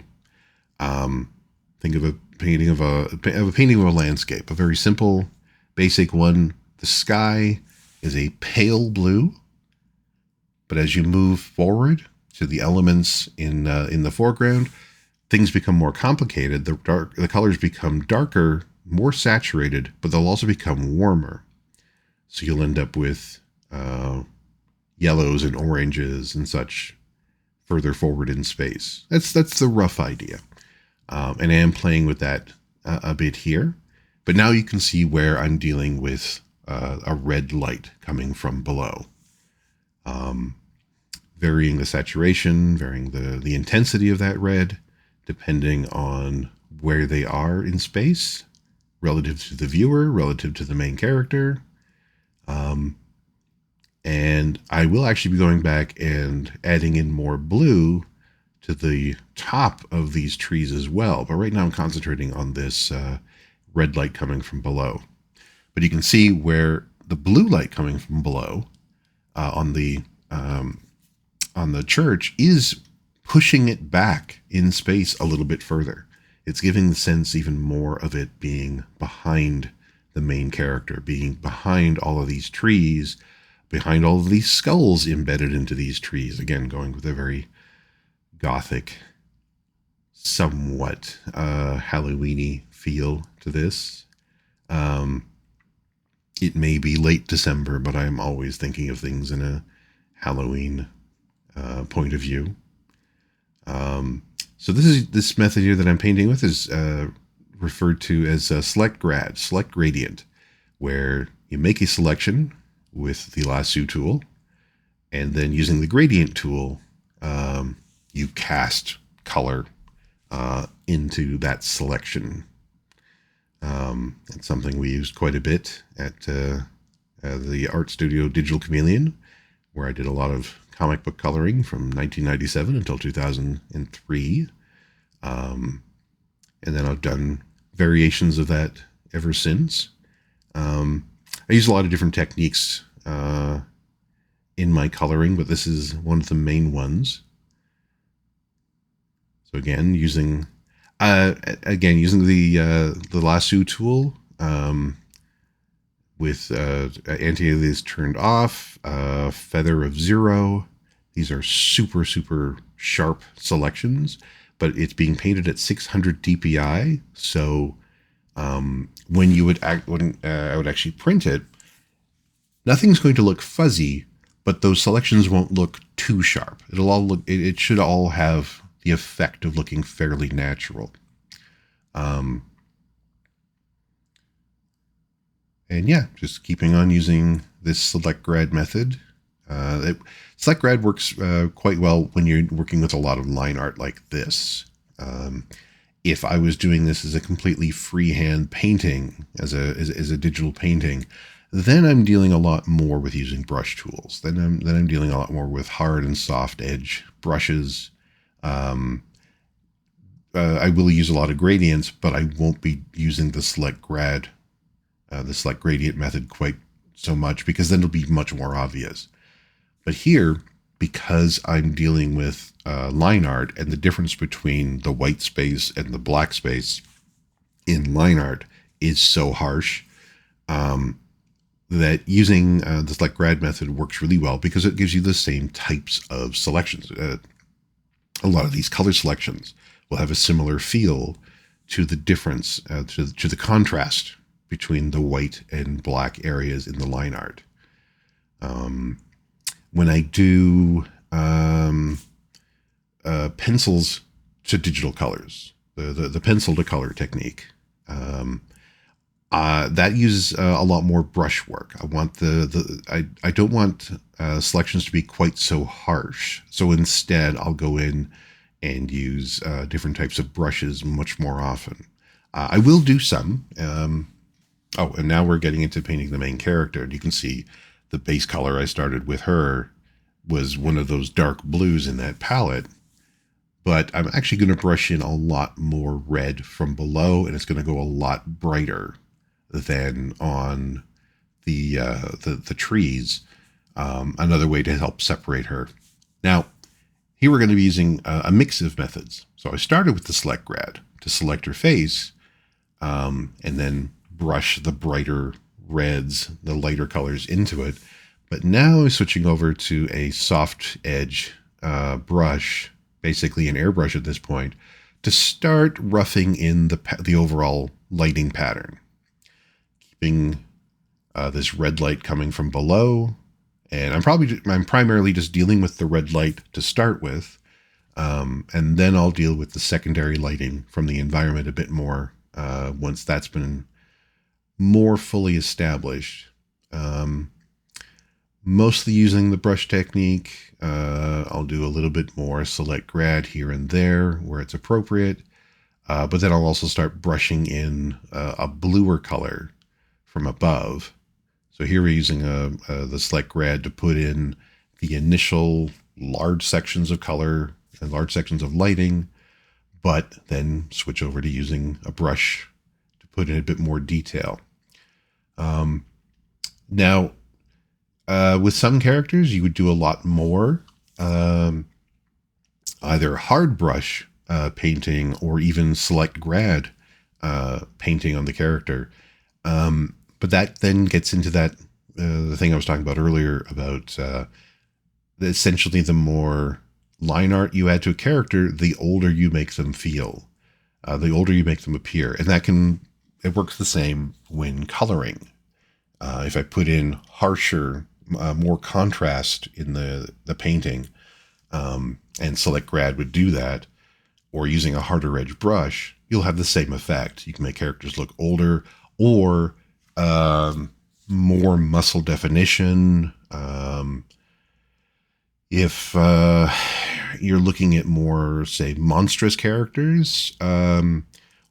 think of a painting of a landscape, a very simple, basic one. The sky is a pale blue, but as you move forward to the elements in the foreground, things become more complicated. The colors become darker, more saturated, but they'll also become warmer. So you'll end up with yellows and oranges and such further forward in space. That's the rough idea. And I am playing with that a bit here. But now you can see where I'm dealing with a red light coming from below. Varying the saturation, varying the intensity of that red, depending on where they are in space, relative to the viewer, relative to the main character. And I will actually be going back and adding in more blue to the top of these trees as well. But right now I'm concentrating on this red light coming from below. But you can see where the blue light coming from below on the church is pushing it back in space a little bit further. It's giving the sense even more of it being behind the main character, being behind all of these trees, behind all of these skulls embedded into these trees. Again, going with a very gothic, somewhat Halloween-y feel to this. It may be late December, but I'm always thinking of things in a Halloween point of view. So this method here that I'm painting with is referred to as select gradient, where you make a selection with the lasso tool, and then using the gradient tool, you cast color into that selection. It's something we used quite a bit at the art studio Digital Chameleon, where I did a lot of comic book coloring from 1997 until 2003. And then I've done variations of that ever since. I use a lot of different techniques in my coloring, but this is one of the main ones. So again, using the lasso tool with anti-alias turned off, feather of 0. These are super, super sharp selections, but it's being painted at 600 dpi. So when I would actually print it, nothing's going to look fuzzy, but those selections won't look too sharp. It should all have the effect of looking fairly natural. And yeah, just keeping on using this select grad method. Select grad works quite well when you're working with a lot of line art like this. If I was doing this as a completely freehand painting, as a digital painting, then I'm dealing a lot more with using brush tools. Then I'm dealing a lot more with hard and soft edge brushes. I will use a lot of gradients, but I won't be using the select gradient method quite so much, because then it'll be much more obvious. But here, because I'm dealing with line art, and the difference between the white space and the black space in line art is so harsh, that using the select grad method works really well, because it gives you the same types of selections. A lot of these color selections will have a similar feel to the difference, to the contrast between the white and black areas in the line art. when I do pencils to digital colors, the pencil to color technique, that uses a lot more brush work. I want I don't want selections to be quite so harsh. So instead, I'll go in and use different types of brushes much more often. I will do some. Oh, and now we're getting into painting the main character. And you can see the base color I started with her was one of those dark blues in that palette. But I'm actually going to brush in a lot more red from below, and it's going to go a lot brighter than on the trees. Another way to help separate her. Now, here we're going to be using a mix of methods. So I started with the select grad to select her face, and then brush the brighter reds, the lighter colors into it. But now I'm switching over to a soft edge brush, basically an airbrush at this point, to start roughing in the overall lighting pattern. Keeping this red light coming from below, and I'm primarily just dealing with the red light to start with, and then I'll deal with the secondary lighting from the environment a bit more once that's been more fully established. Mostly using the brush technique. I'll do a little bit more select grad here and there where it's appropriate, but then I'll also start brushing in a bluer color from above. So here we're using the select grad to put in the initial large sections of color and large sections of lighting, but then switch over to using a brush to put in a bit more detail. Now, with some characters, you would do a lot more either hard brush painting or even select grad painting on the character. But that then gets into that the thing I was talking about earlier about essentially the more line art you add to a character, the older you make them feel, the older you make them appear. And it works the same when coloring. If I put in harsher, more contrast in the painting, and select grad would do that, or using a harder edge brush, you'll have the same effect. You can make characters look older or more muscle definition. If you're looking at more, say, monstrous characters,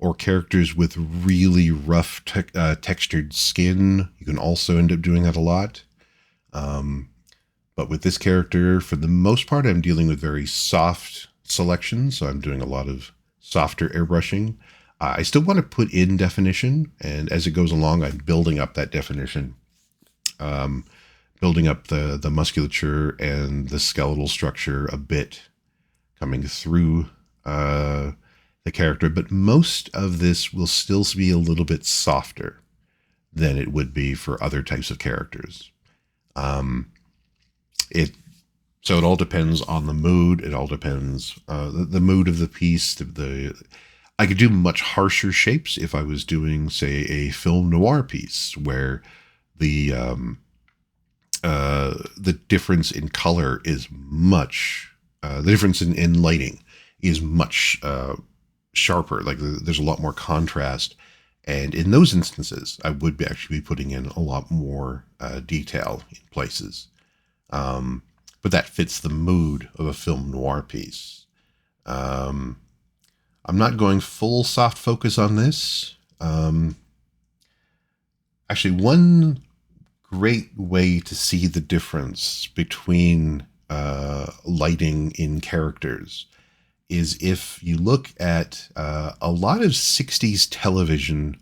or characters with really rough textured skin, you can also end up doing that a lot. But with this character, for the most part, I'm dealing with very soft selections, so I'm doing a lot of softer airbrushing. I still want to put in definition, and as it goes along, I'm building up that definition, building up the musculature and the skeletal structure a bit, coming through the character. But most of this will still be a little bit softer than it would be for other types of characters. So it all depends on the mood. It all depends the mood of the piece. I could do much harsher shapes if I was doing, say, a film noir piece where the difference in color is much. The difference in lighting is much sharper. Like there's a lot more contrast. And in those instances, I would actually be putting in a lot more detail in places. But that fits the mood of a film noir piece. I'm not going full soft focus on this. Actually, one great way to see the difference between lighting in characters is if you look at a lot of 60s television,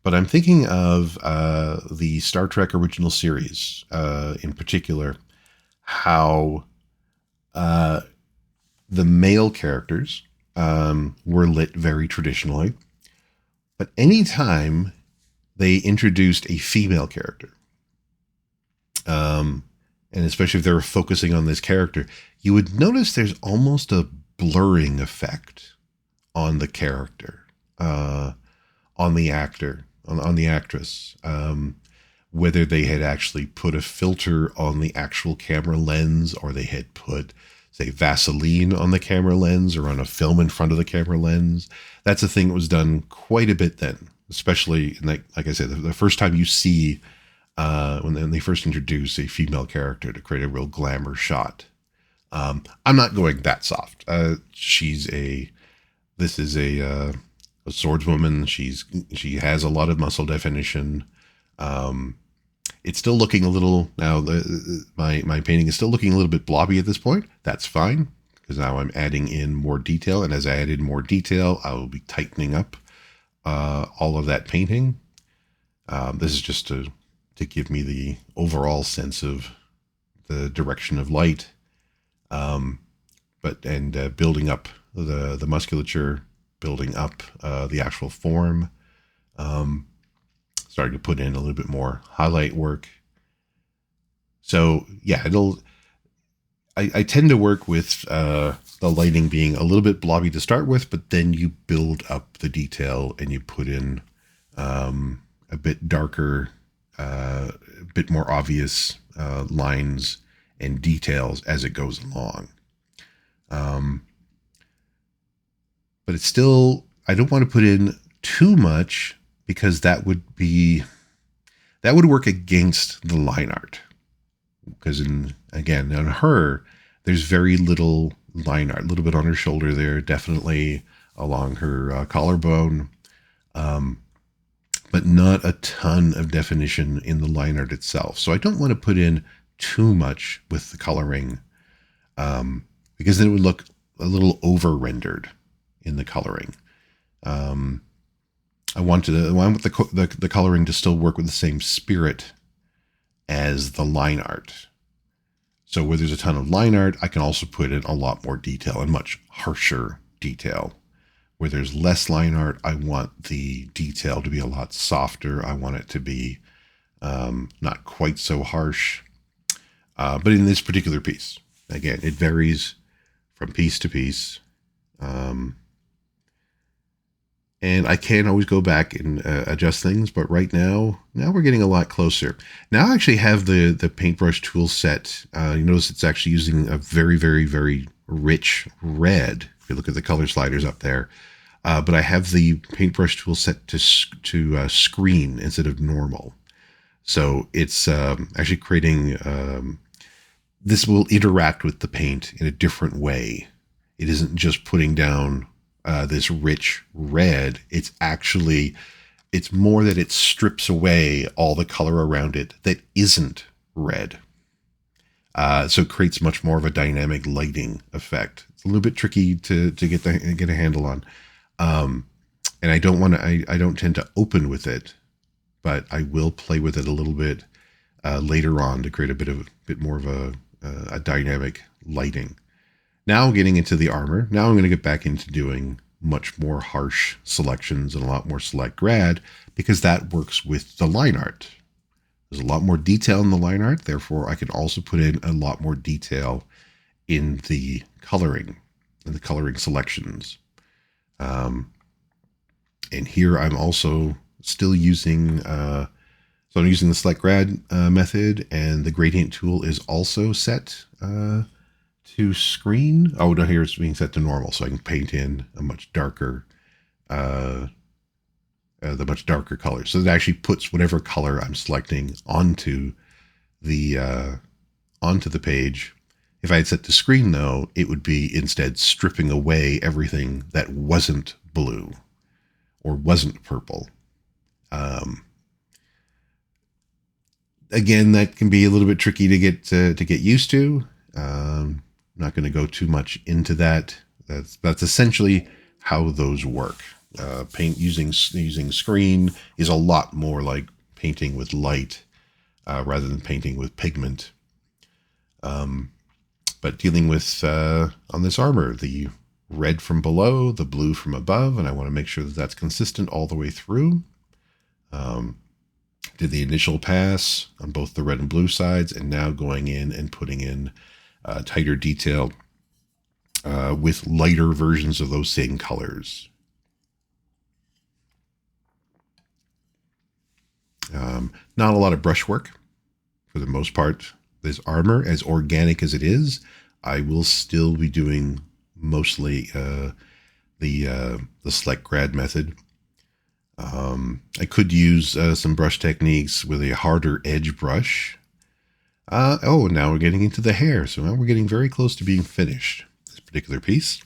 but I'm thinking of the Star Trek original series in particular, how the male characters were lit very traditionally, but anytime they introduced a female character, and especially if they were focusing on this character, you would notice there's almost a blurring effect on the character, on the actor, on the actress. whether they had actually put a filter on the actual camera lens, or they had put, say, Vaseline on the camera lens or on a film in front of the camera lens. That's a thing that was done quite a bit then, especially in, like I said, the first time you see when they first introduce a female character to create a real glamour shot. I'm not going that soft. This is a swordswoman. She has a lot of muscle definition. It's still looking a little, now my painting is still looking a little bit blobby at this point. That's fine, because now I'm adding in more detail, and as I add in more detail, I will be tightening up all of that painting. This is just to give me the overall sense of the direction of light, building up the musculature, building up the actual form. Starting to put in a little bit more highlight work. So yeah, I tend to work with the lighting being a little bit blobby to start with, but then you build up the detail and you put in a bit darker, a bit more obvious lines and details as it goes along. But it's still, I don't want to put in too much, because that would work against the line art. Because on her, there's very little line art, a little bit on her shoulder there, definitely along her collarbone, but not a ton of definition in the line art itself. So I don't want to put in too much with the coloring, because then it would look a little over-rendered in the coloring. I want the coloring to still work with the same spirit as the line art. So where there's a ton of line art, I can also put in a lot more detail and much harsher detail. Where there's less line art, I want the detail to be a lot softer. I want it to be not quite so harsh. But in this particular piece, again, it varies from piece to piece. And I can always go back and adjust things, but right now we're getting a lot closer. Now I actually have the paintbrush tool set. You notice it's actually using a very, very, very rich red. If you look at the color sliders up there, but I have the paintbrush tool set to screen instead of normal. So it's actually creating. This will interact with the paint in a different way. It isn't just putting down this rich red. It's more that it strips away all the color around it that isn't red. So it creates much more of a dynamic lighting effect. It's a little bit tricky to get a handle on. And I don't tend to open with it, but I will play with it a little bit later on to create a bit more of a dynamic lighting. Now getting into the armor, now I'm going to get back into doing much more harsh selections and a lot more select grad, because that works with the line art. There's a lot more detail in the line art, therefore I can also put in a lot more detail in the coloring and the coloring selections. And here I'm also still using, so I'm using the select grad method, and the gradient tool is also set to screen. Oh, no, here it's being set to normal, so I can paint in a much darker, the much darker color. So it actually puts whatever color I'm selecting onto the page. If I had set to screen, though, it would be instead stripping away everything that wasn't blue or wasn't purple. Again, that can be a little bit tricky to get used to. Not going to go too much into that. That's essentially how those work. Paint using screen is a lot more like painting with light rather than painting with pigment. But dealing with on this armor, the red from below, the blue from above, and I want to make sure that that's consistent all the way through. Did the initial pass on both the red and blue sides, and now going in and putting in tighter detail with lighter versions of those same colors. Not a lot of brushwork for the most part. This armor, as organic as it is, I will still be doing mostly the select grad method. I could use some brush techniques with a harder edge brush. Oh, now we're getting into the hair. So now we're getting very close to being finished, this particular piece.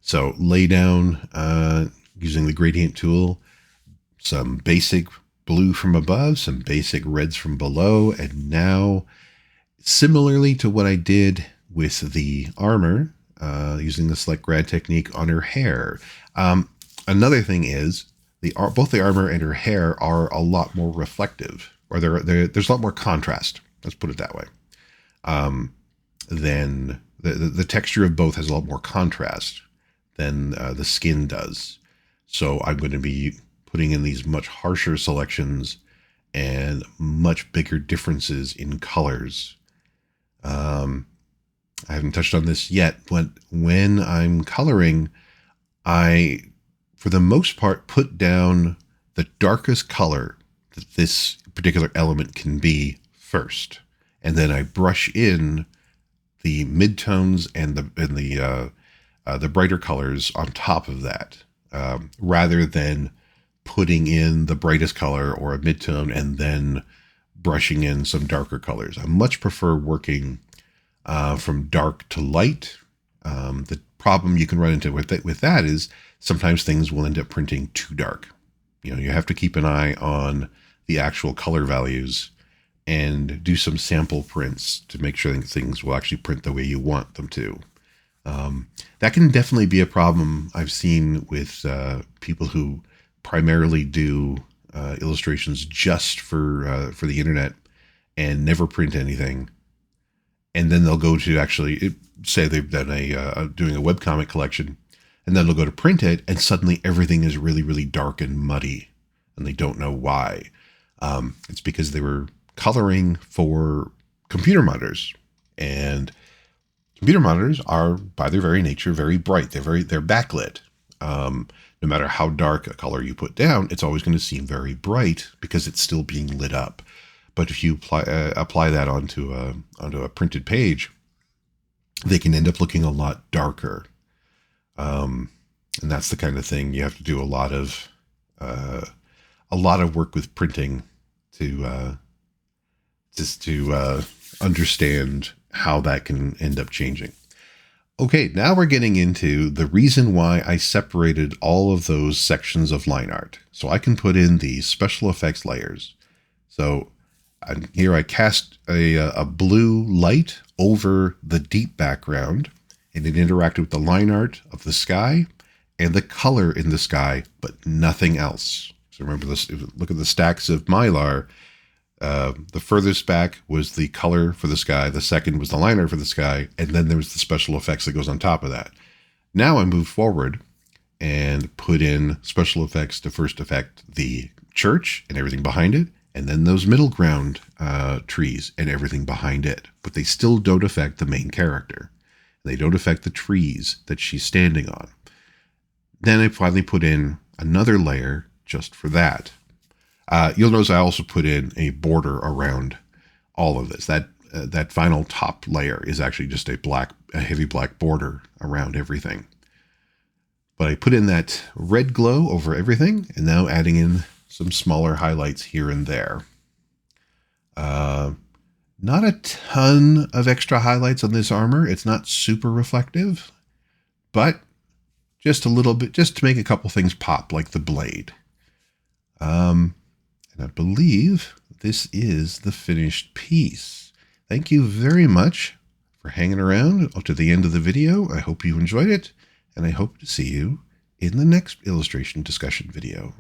So lay down using the gradient tool, some basic blue from above, some basic reds from below. And now, similarly to what I did with the armor, using the select grad technique on her hair. Another thing is both the armor and her hair are a lot more reflective, or there's a lot more contrast. Let's put it that way. Then the texture of both has a lot more contrast than the skin does. So I'm going to be putting in these much harsher selections and much bigger differences in colors. I haven't touched on this yet, but when I'm coloring, I, for the most part, put down the darkest color that this particular element can be first, and then I brush in the midtones and the brighter colors on top of that, rather than putting in the brightest color or a midtone and then brushing in some darker colors. I much prefer working from dark to light. The problem you can run into with that is sometimes things will end up printing too dark. You know, you have to keep an eye on the actual color values and do some sample prints to make sure that things will actually print the way you want them to. That can definitely be a problem I've seen with people who primarily do illustrations just for the internet and never print anything. And then they'll go to actually say they've done doing a webcomic collection, and then they'll go to print it, and suddenly everything is really, really dark and muddy, and they don't know why. It's because they were coloring for computer monitors, and computer monitors are, by their very nature, very bright. They're backlit. No matter how dark a color you put down, it's always going to seem very bright because it's still being lit up. But if you apply that onto a printed page, they can end up looking a lot darker. And that's the kind of thing you have to do a lot of work with printing to understand how that can end up changing. Okay, now we're getting into the reason why I separated all of those sections of line art. So I can put in the special effects layers. So here I cast a blue light over the deep background, and it interacted with the line art of the sky and the color in the sky, but nothing else. So remember this, look at the stacks of Mylar. The furthest back was the color for the sky. The second was the line art for the sky. And then there was the special effects that goes on top of that. Now I move forward and put in special effects to first affect the church and everything behind it, and then those middle ground trees and everything behind it. But they still don't affect the main character. They don't affect the trees that she's standing on. Then I finally put in another layer just for that. You'll notice I also put in a border around all of this. That final top layer is actually just a heavy black border around everything. But I put in that red glow over everything, and now adding in some smaller highlights here and there. Not a ton of extra highlights on this armor. It's not super reflective, but just a little bit, just to make a couple things pop, like the blade. And I believe this is the finished piece. Thank you very much for hanging around up to the end of the video. I hope you enjoyed it, and I hope to see you in the next illustration discussion video.